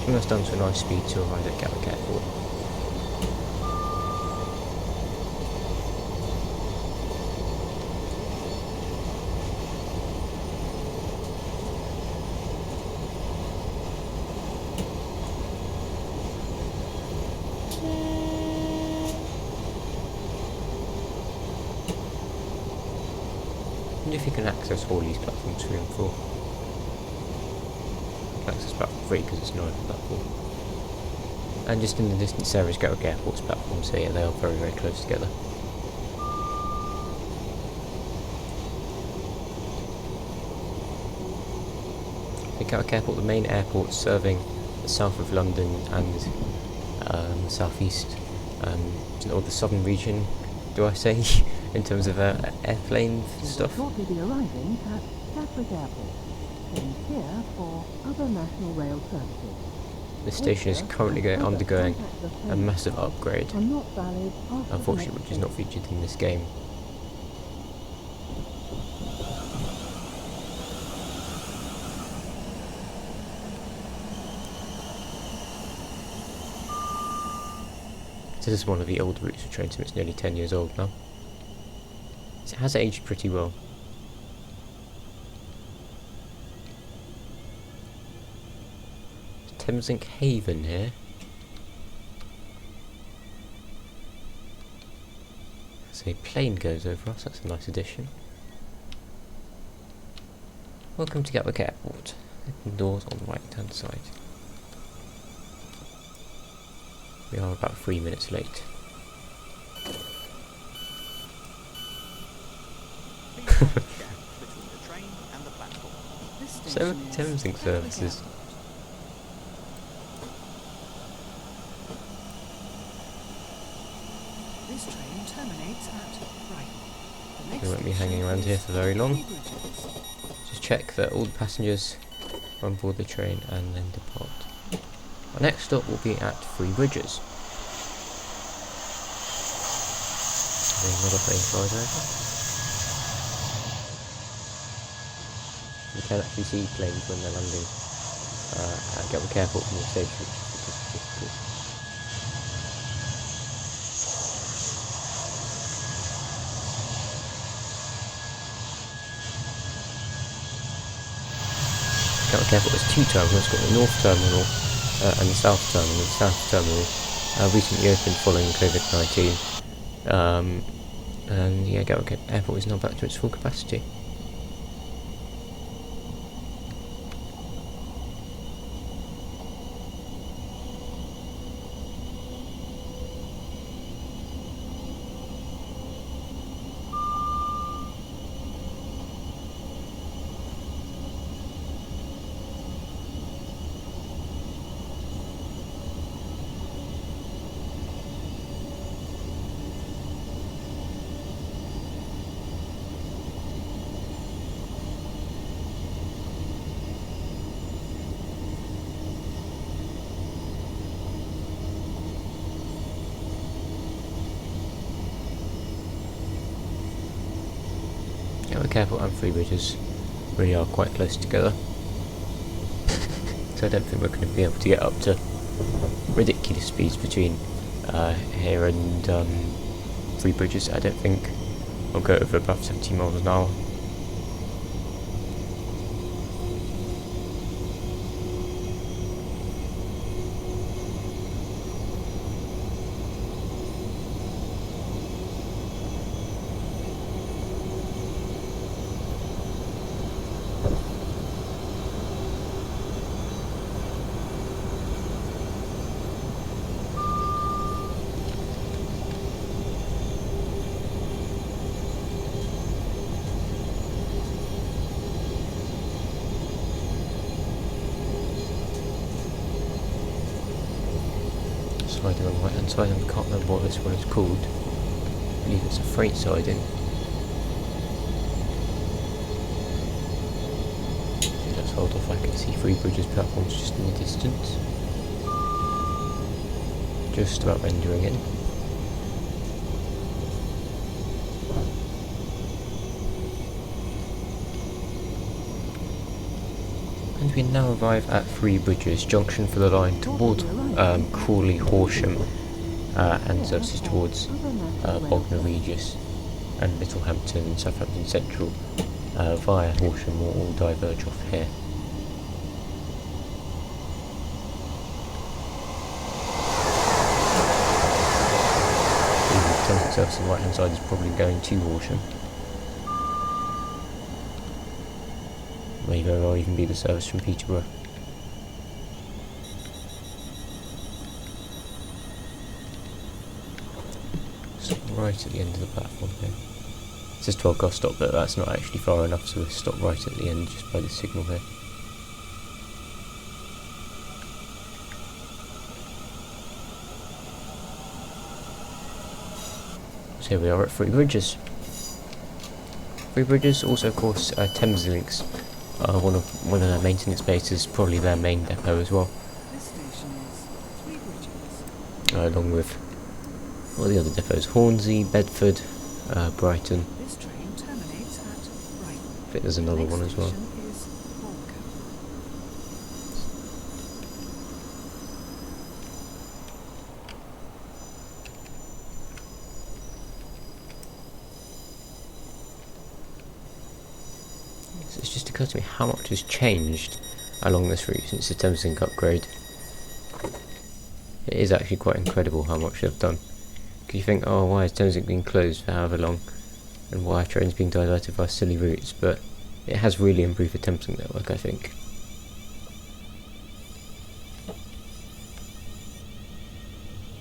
Speaker 1: Bring us down to a nice speed to arrive at Gatwick Airport. I wonder if you can access Hawley's platforms 3 and 4. You can access platform 3 because it's not a platform. And just in the distance there is Gatwick Airport's platform, so yeah, they are very, very close together. At Gatwick Airport, the main airport serving the south of London and south east, or the southern region, do I say, in terms of airplane stuff.
Speaker 2: Shortly be arriving at Gatwick Airport. Change here for other national rail services.
Speaker 1: The station is currently undergoing a massive upgrade,
Speaker 2: Are not valid after
Speaker 1: unfortunately, which is not featured in this game. This is one of the old routes for trains, and it's nearly 10 years old now. It has aged pretty well. Thameslink Haven here. So a plane goes over us, that's a nice addition. Welcome to Gatwick Airport. Open doors on the right hand side. We are about 3 minutes late. So Thameslink services.
Speaker 2: This train terminates at Brighton.
Speaker 1: We won't be hanging around here for very long. Just check that all the passengers are on board the train and then depart. Our next stop will be at Three Bridges. Another plane flies over. You can actually see planes when they're landing at Gatwick Airport from the station, which is just cool. Gatwick Airport has 2 terminals. It's got the North Terminal and the South Terminal. The South Terminal recently opened following COVID-19. And yeah, Gatwick Airport is now back to its full capacity. Gatwick Airport and Three Bridges really are quite close together, so I don't think we're going to be able to get up to ridiculous speeds between here and Three Bridges. I don't think we'll go over above 70 miles an hour. Siding on the right hand side, and I can't remember what this one is called. I believe it's a freight siding. I think that's hold off. I can see Three Bridges platforms just in the distance. Just about rendering in. And we now arrive at Three Bridges, junction for the line towards Crawley, Horsham, and services towards Bognor Regis and Littlehampton and Southampton Central via Horsham will all diverge off here. The transit service on the right hand side is probably going to Horsham. May very well even be the service from Peterborough. Stop right at the end of the platform here. It says 12 car stop, but that's not actually far enough, so we'll stop right at the end just by the signal here. So here we are at Three Bridges. Three Bridges, also of course Thameslink, one of their maintenance bases, probably their main depot as well.
Speaker 2: This station is Three Bridges.
Speaker 1: Along with all the other depots, Hornsey, Bedford, Brighton.
Speaker 2: This train terminates at Brighton.
Speaker 1: I think there's another one as well.
Speaker 2: Station is Balcombe.
Speaker 1: So it's just occurred to me how much has changed along this route since the Thameslink upgrade. It is actually quite incredible how much they've done. Because you think, oh, why has Thameslink been closed for however long? And why are trains being diverted via silly routes? But it has really improved the Thameslink network, I think.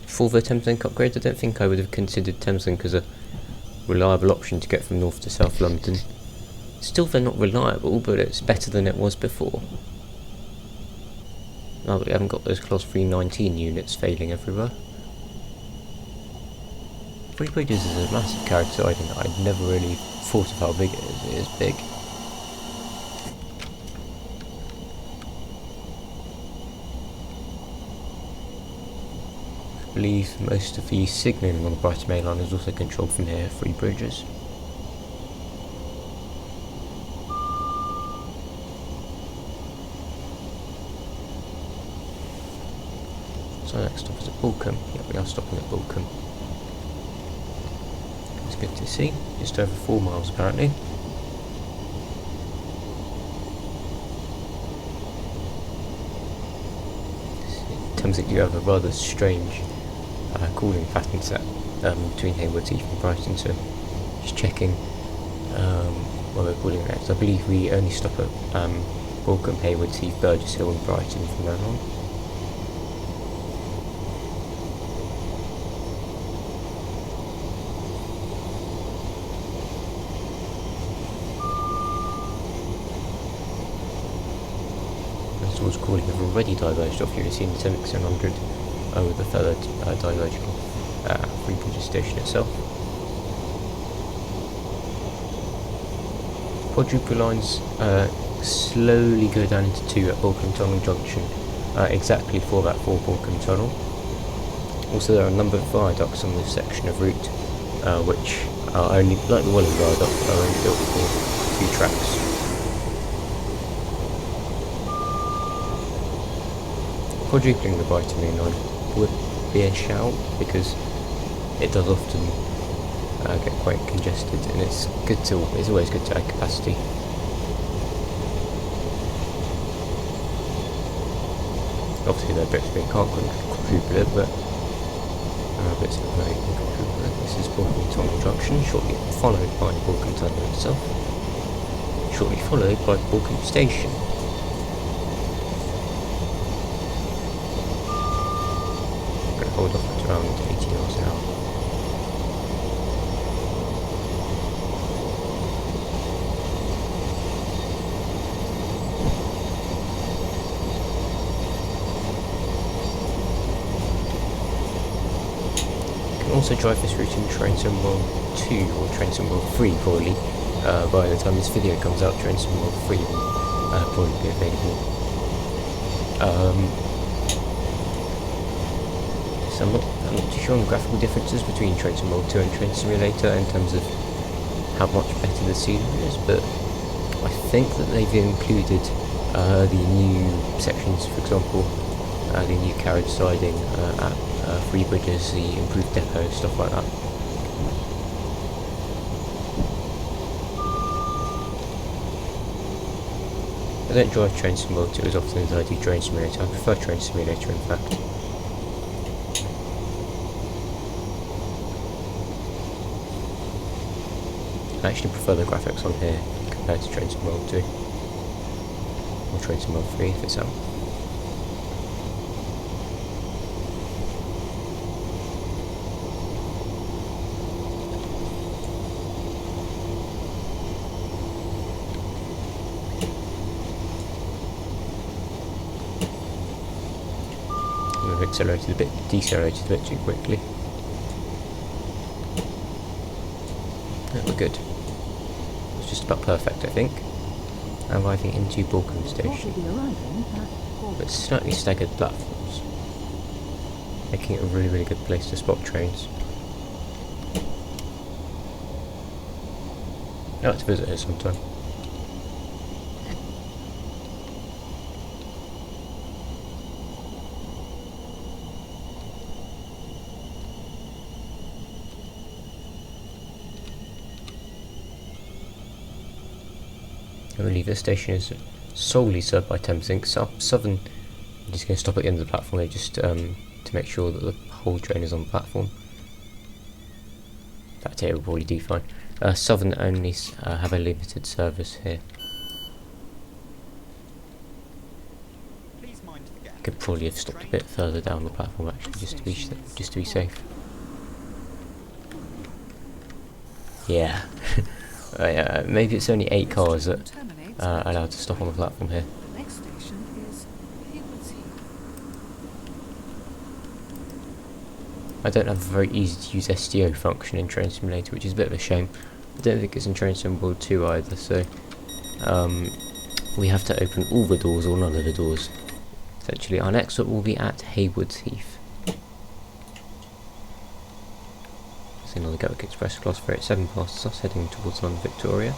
Speaker 1: For the Thameslink upgrade, I don't think I would have considered Thameslink as a reliable option to get from North to South London. Still, they're not reliable, but it's better than it was before. Now that we haven't got those Class 319 units failing everywhere. Three Bridges is a massive carriage siding that I'd never really thought of how big it is. It is big. I believe most of the signalling on the Brighton Main Line is also controlled from here at Three Bridges. So next stop is at Balcombe. Yeah, we are stopping at Balcombe. It's good to see. Just over 4 miles apparently. Thameslink do have a rather strange calling pattern set between Haywards Heath and Brighton, so just checking what we're calling next. I believe we only stop at Balcombe, Haywards Heath, Burgess Hill and Brighton from now on. Towards Crawley have already diverged off. You've seen the Thameslink 700 with the third diverging off Three Bridges station itself. Quadruple lines slowly go down into 2 at Balcombe Tunnel Junction, exactly for that 4 Balcombe Tunnel. Also there are a number of viaducts on this section of route, which are only, like the Welling Viaduct, are only built for 2 tracks. Quadrupling the Brighton Main Line would be a shout, because it does often get quite congested, and it's always good to add capacity. Obviously there are bits where you can't quadruple it, but bits where you can quadruple it. This is Balcombe Tunnel Junction, shortly followed by Balcombe Tunnel itself, shortly followed by Balcombe Station. Hold off at around 80 miles an hour. You can also drive this route in train symbol 2 or train symbol 3 probably. By the time this video comes out, train symbol 3 will probably be available. So I'm not too sure on the graphical differences between Train Sim World 2 and Train Simulator in terms of how much better the scenery is, but I think that they've included the new sections, for example, the new carriage siding at Free Bridges, the improved depot, stuff like that. I don't drive Train Sim World 2 as often as I do Train Simulator. I prefer Train Simulator, in fact. I actually prefer the graphics on here compared to Train Sim World 2. Or Train Sim World 3 if it's out. I've decelerated a bit too quickly. We're good. It's just about perfect, I think. Arriving into Balcombe station. But slightly staggered platforms, making it a really, really good place to spot trains. I like to visit here sometime. I believe this station is solely served by Thameslink. Southern, I'm just going to stop at the end of the platform here just to make sure that the whole train is on the platform. In fact, it will probably do fine. Southern only have a limited service here. Could probably have stopped a bit further down the platform actually, just to be safe. Yeah. Maybe it's only 8 cars that are allowed to stop on the platform here.
Speaker 2: The next station is Haywards Heath.
Speaker 1: I don't have a very easy to use STO function in Train Simulator, which is a bit of a shame. I don't think it's in Train Sim World 2 either, so we have to open all the doors or none of the doors. Essentially, our next stop will be at Haywards Heath. On the Gatwick Express Class 387 past us, heading towards London Victoria.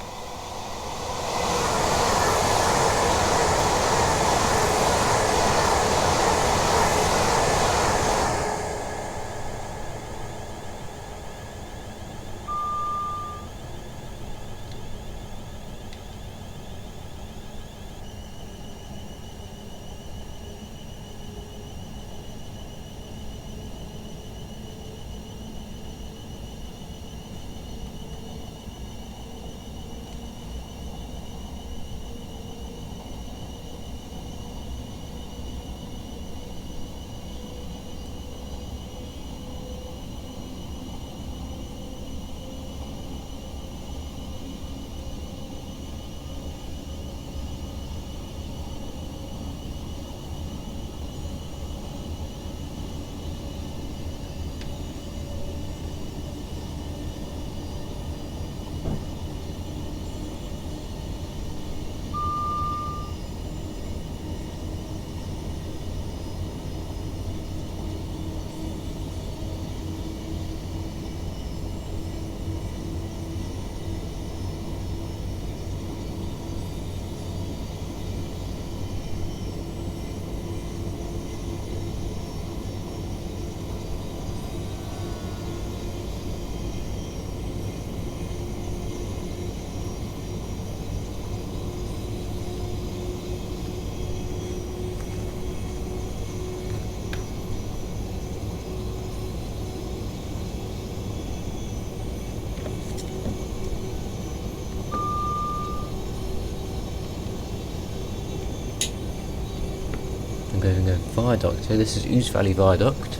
Speaker 1: I'm going to go viaduct. So this is Ouse Valley Viaduct.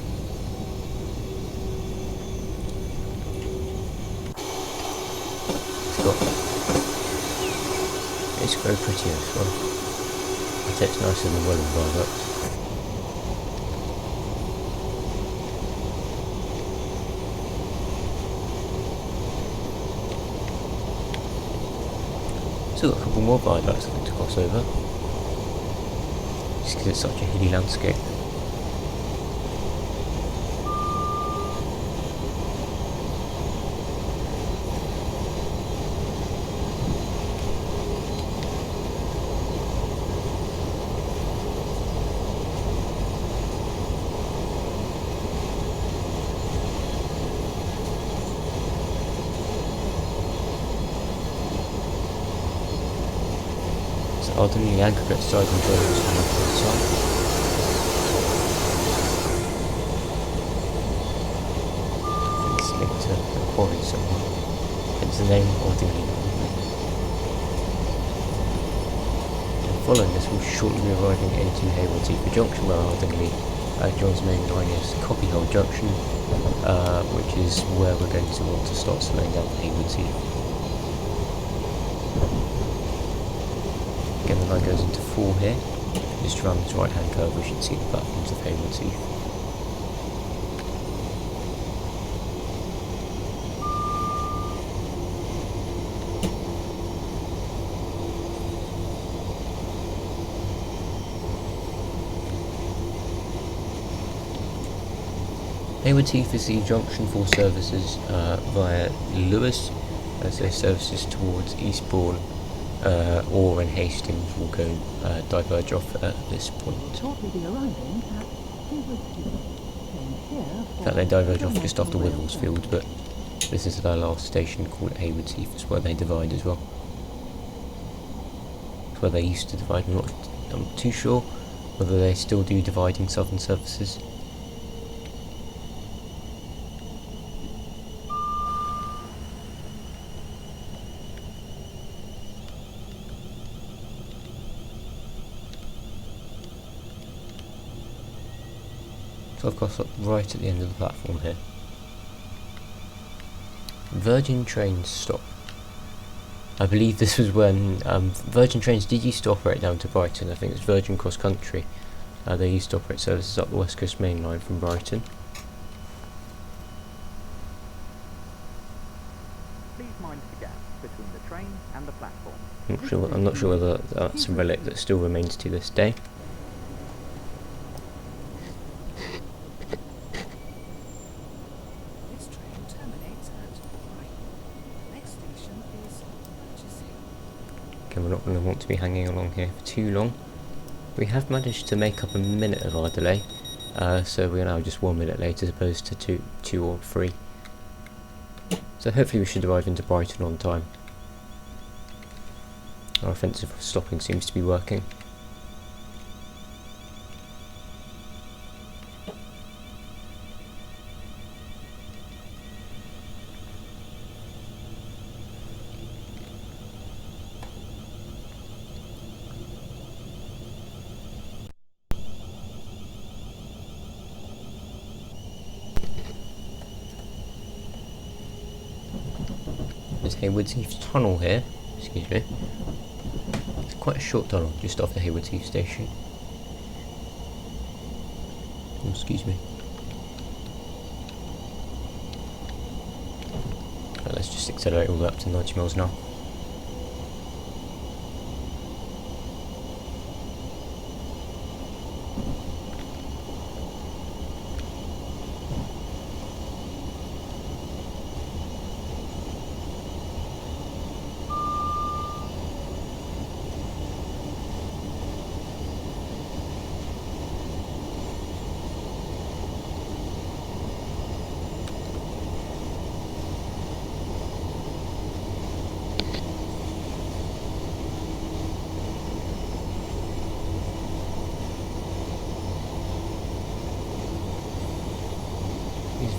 Speaker 1: It's very pretty, this one. I think it's nicer than Welland Viaduct. Still got a couple couple more viaducts I think to cross over, just because it's such a hilly landscape. Other than the aggregate side and drawings on the side. I think it's linked to the quarry somewhere. Hence the name Ordingley. And following this, we'll shortly be arriving into Haywards Heath junction, where Ordingley joins main line as Copyhold Junction, which is where we're going to want to start slowing down Haywards Heath. Again, the line goes into 4 here. Just around this right hand curve we should see the platforms of Haywards Heath. Haywards Heath is the junction for services via Lewes, as their services towards Eastbourne or in Hastings will go diverge off at this point. In fact, they diverge off just after Wivelsfield, but this is their last station called Haywards Heath. It's where they divide as well. It's where they used to divide. I'm not too sure whether they still do dividing southern services. So I've got right at the end of the platform here. Virgin trains stop. I believe this was when Virgin trains did used to operate down to Brighton. I think it's Virgin Cross Country. They used to operate services up the West Coast Main Line from Brighton.
Speaker 3: Please mind the gap between the train and the platform.
Speaker 1: I'm not sure whether that's a relic that still remains to this day. We're not going to want to be hanging along here for too long. We have managed to make up a minute of our delay, so we're now just 1 minute late as opposed to two or 3. So hopefully we should arrive into Brighton on time. Our offensive stopping seems to be working. There's Haywards Heath tunnel here, excuse me. It's quite a short tunnel just off the Haywards Heath station. Oh, excuse me. Right, let's just accelerate all the way up to 90 miles an hour.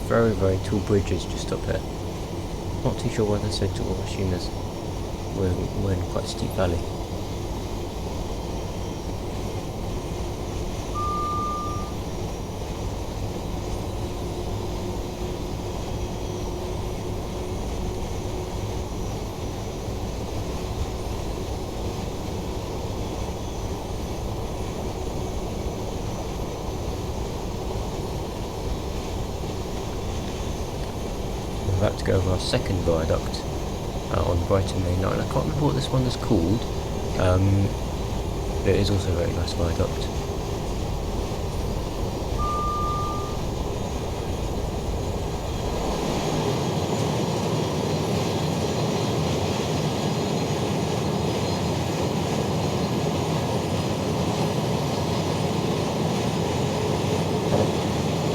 Speaker 1: Very, very tall bridges just up here. Not too sure why they're so tall. I assume we're in quite a steep valley. We're about to go over our second viaduct on Brighton Main Line. I can't remember what this one is called. It is also a very nice viaduct.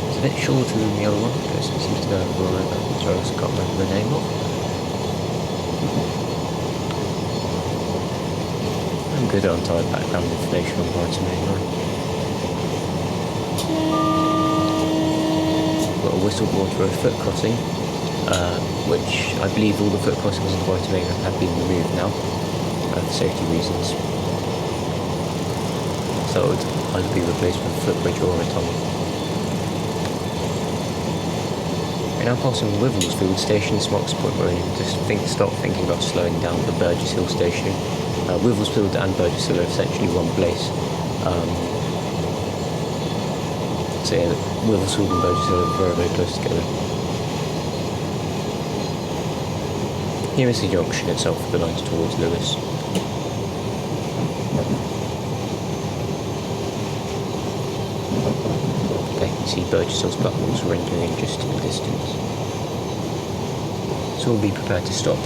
Speaker 1: It's a bit shorter than the other one because it seems to go over a river, which I also can't remember the name of. Good Untitled background information on Brighton Main Line. Got a whistled water foot crossing, which I believe all the foot crossings on the Brighton Main Line have been removed now for safety reasons. So it would either be replaced with a footbridge or a tunnel. We're now passing Wivelsfield Station, Smocks Point, where you just stop thinking about slowing down the Burgess Hill Station. Wivelsfield and Burgess Hill are essentially one place. So yeah, Wivelsfield and Burgess Hill are very, very close together. Here is the junction itself for the lines towards Lewes. Okay, you see Burgess Hill's platforms rendering just in the distance. So we'll be prepared to stop.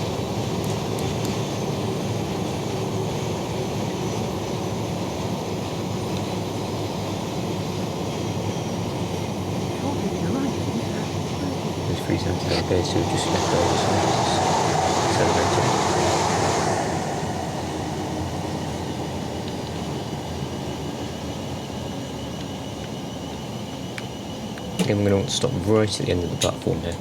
Speaker 1: There's 379 days, so just left over, so it's accelerating. Again, we're going to want to stop right at the end of the platform here.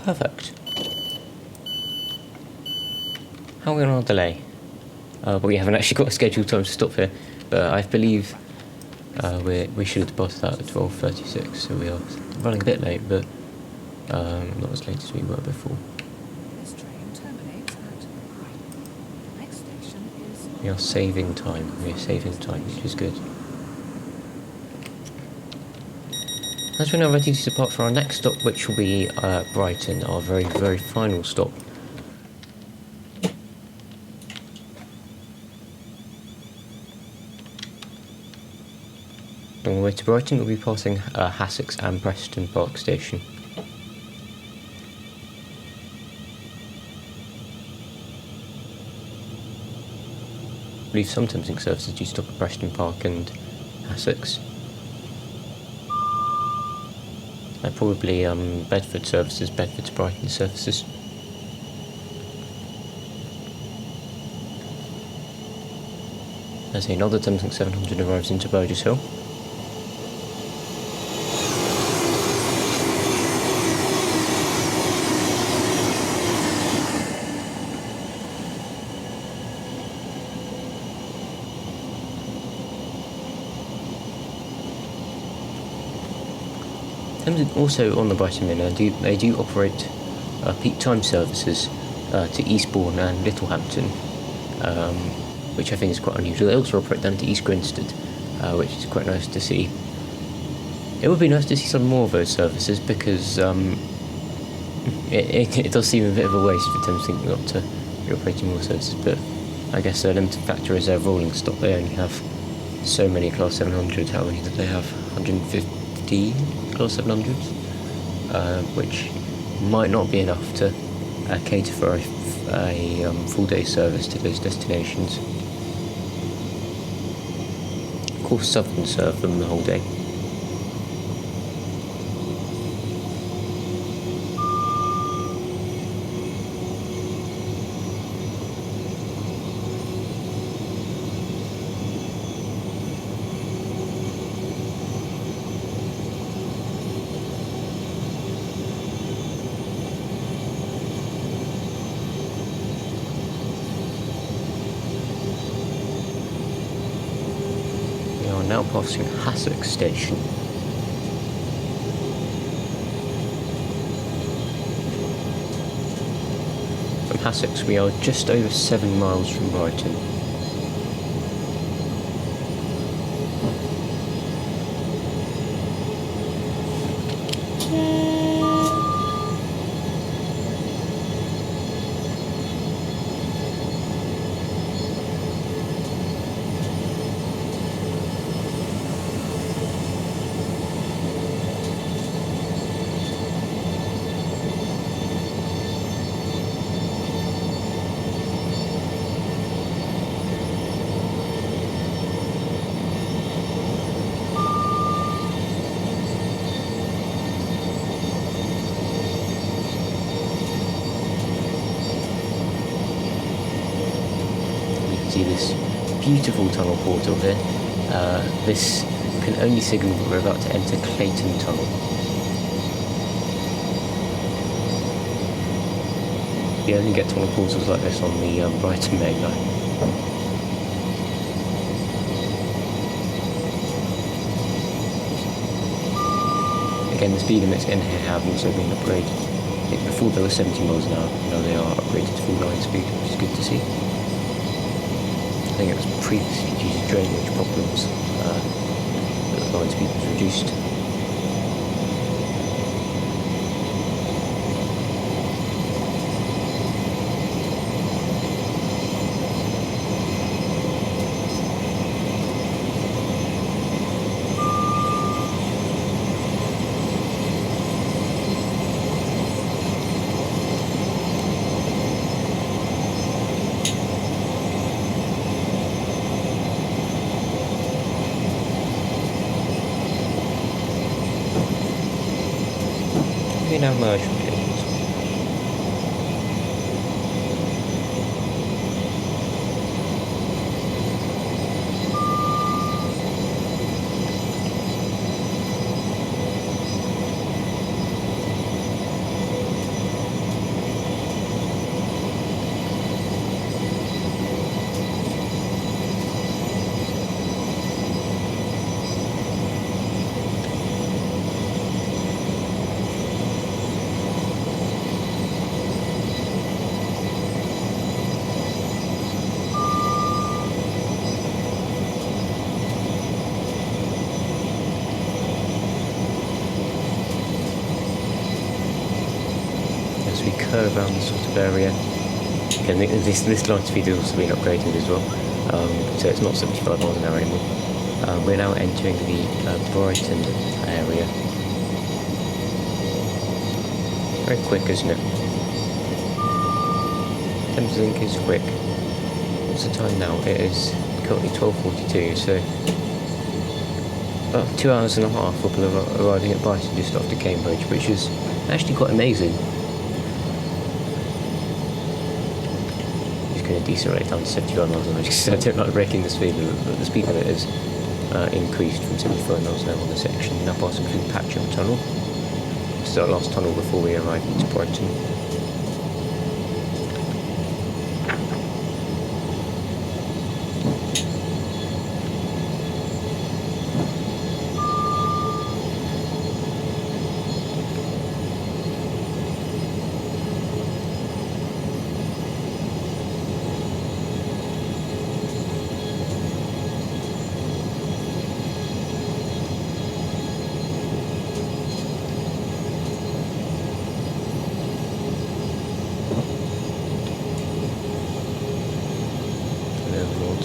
Speaker 1: Perfect. How are we on our delay? But we haven't actually got a scheduled time to stop here, but I believe we should have departed that at 12:36, so we are running a bit late, but not as late as we were before.
Speaker 2: This train terminates at Croydon. The next station is...
Speaker 1: We are saving time, which is good. As we're now ready to depart for our next stop, which will be Brighton, our very, very final stop. On the way to Brighton, we'll be passing Hassocks and Preston Park Station. I believe some Thameslink services do stop at Preston Park and Hassocks. Probably Bedford services, Bedford to Brighton services. As another Thameslink 700 arrives into Burgess Hill. Also on the Brighton Main Line, they do operate peak time services to Eastbourne and Littlehampton, which I think is quite unusual. They also operate down to East Grinstead, which is quite nice to see. It would be nice to see some more of those services because it does seem a bit of a waste for Thameslink not to be operating more services, but I guess the limiting factor is their rolling stock. They only have so many Class 700s. How many did they have? 150 Class 700s, which might not be enough to cater for a full day service to those destinations. Of course, Southern serve them the whole day. now passing Hassock Station. From Hassocks we are just over 7 miles from Brighton. See this beautiful tunnel portal here. This can only signal that we're about to enter Clayton Tunnel. You only get tunnel portals like this on the Brighton main line. Again, the speed limits in here have also been upgraded. I think before they were 70 miles an hour, now they are upgraded to full line speed, which is good to see. I think it was previously due to drainage problems that the line speed was reduced. We now merge from cables. We curve around this sort of area. Again, this line speed has also been upgraded as well, so it's not 75 miles an hour anymore. We're now entering the Brighton area. Very quick, isn't it? Thameslink is quick. What's the time now? It is currently 12:42, so about 2 hours and a half we'll be arriving at Brighton just after Cambridge, which is actually quite amazing. Going to decelerate down to 75 miles an hour because I don't like breaking the speed limit, but the speed limit is increased from 75 miles an hour on the section. Now passing through the Patcham Tunnel. This is our last tunnel before we arrive into Brighton.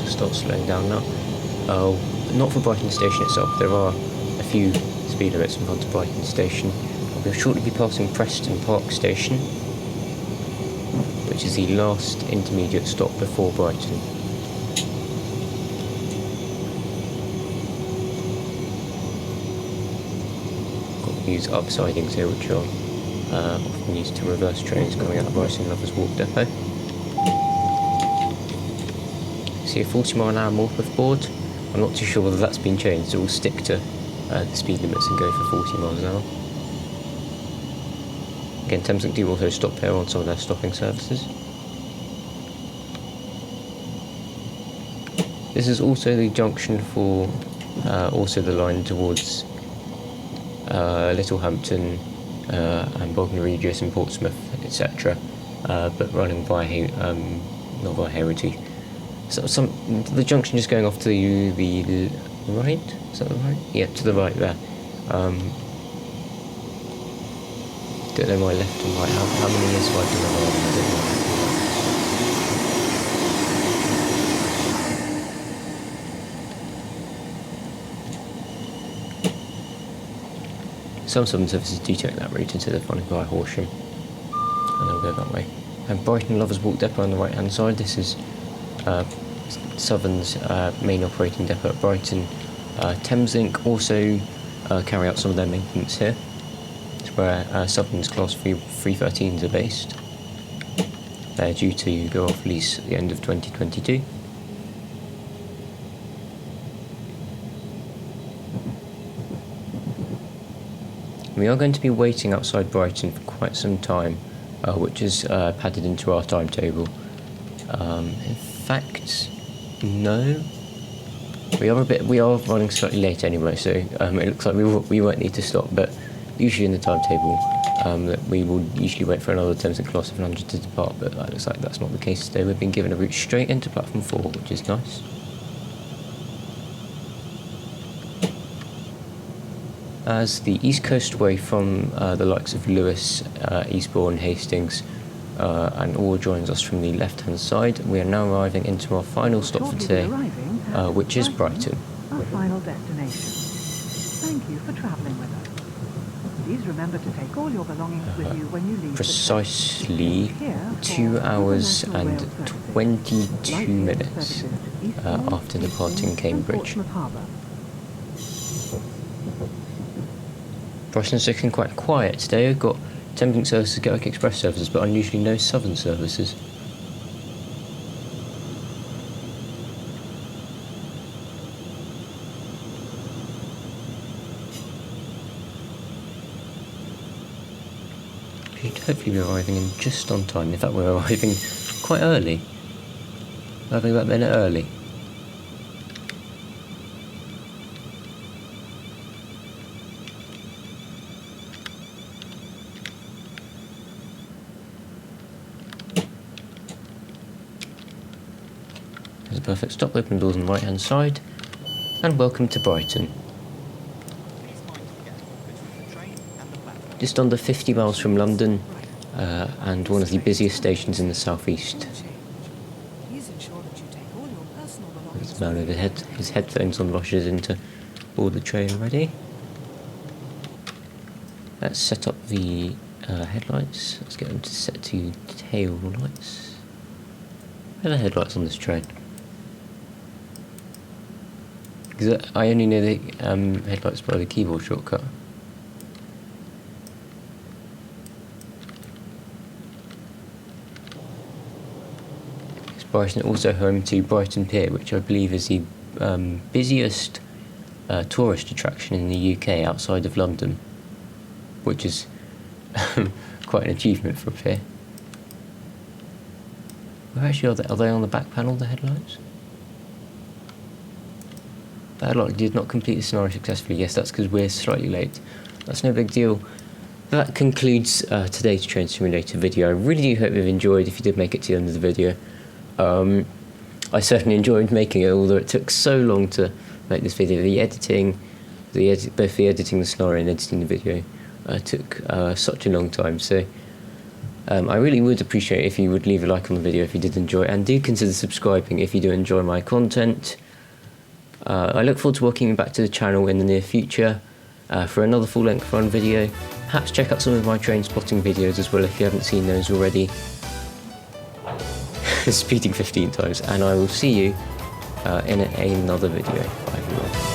Speaker 1: Start slowing down now. Not for Brighton Station itself, there are a few speed limits in front of Brighton Station. We'll shortly be passing Preston Park Station, which is the last intermediate stop before Brighton. Got these upsidings here which are often used to reverse trains coming out of Brighton Lovers Walk Depot. See a 40 mile an hour Morpeth board. I'm not too sure whether that's been changed, so we'll stick to the speed limits and go for 40 miles an hour. Again, Thameslink do also stop here on some of their stopping services. This is also the junction for also the line towards Littlehampton and Bognor Regis and Portsmouth, etc. But running via not via Haywards Heath. So the junction just going off to the right. Is that the right? Yeah, to the right there. Don't know my left and right. How many years have I done that? I don't know. Some Southern services do take that route instead of running via Horsham, and they'll go that way. And Brighton Lovers Walk Depot on the right hand side. This is Southern's main operating depot at Brighton. Thameslink also carry out some of their maintenance here. It's where Southern's Class 313s are based. They're due to go off lease at the end of 2022. We are going to be waiting outside Brighton for quite some time, which is padded into our timetable. In fact, no. We are running slightly late anyway, so it looks like we won't need to stop. But usually in the timetable, we will usually wait for another Thameslink Class 700 to depart. But it looks like that's not the case today. We've been given a route straight into platform 4, which is nice. As the East Coast way from the likes of Lewes, Eastbourne, Hastings, and all joins us from the left-hand side, we are now arriving into our final stop for today, which is Brighton.
Speaker 2: Our final destination. Thank you for travelling with us. Please remember to take all your belongings with you when you leave.
Speaker 1: Precisely 2 hours and 22 minutes after departing Cambridge. Brighton's looking quite quiet today. We've got Thameslink services, Gatwick Express services, but unusually no Southern services. We'd hopefully be arriving in just on time. In fact, we're arriving quite early. Arriving about a minute early. There's a perfect stop, open doors on the right hand side, and welcome to Brighton. Just under 50 miles from London, and one of the busiest stations in the southeast. There's a man overhead, his headphones on, rushes into board the train already. Let's set up the headlights. Let's get them to set to tail lights. Where are the headlights on this train? Because I only know the headlights by the keyboard shortcut. It's Brighton, also home to Brighton Pier, which I believe is the busiest tourist attraction in the UK outside of London, which is quite an achievement for a pier. Where actually are they on the back panel, the headlights? Bad luck, did not complete the scenario successfully. Yes, that's because we're slightly late. That's no big deal. That concludes today's Train Simulator video. I really do hope you've enjoyed, if you did make it to the end of the video. I certainly enjoyed making it, although it took so long to make this video. The editing, both the editing the scenario and editing the video took such a long time. So I really would appreciate if you would leave a like on the video if you did enjoy it, and do consider subscribing if you do enjoy my content. I look forward to welcoming you back to the channel in the near future for another full-length run video. Perhaps check out some of my train spotting videos as well if you haven't seen those already. Speeding 15 times, and I will see you in another video. Bye everyone.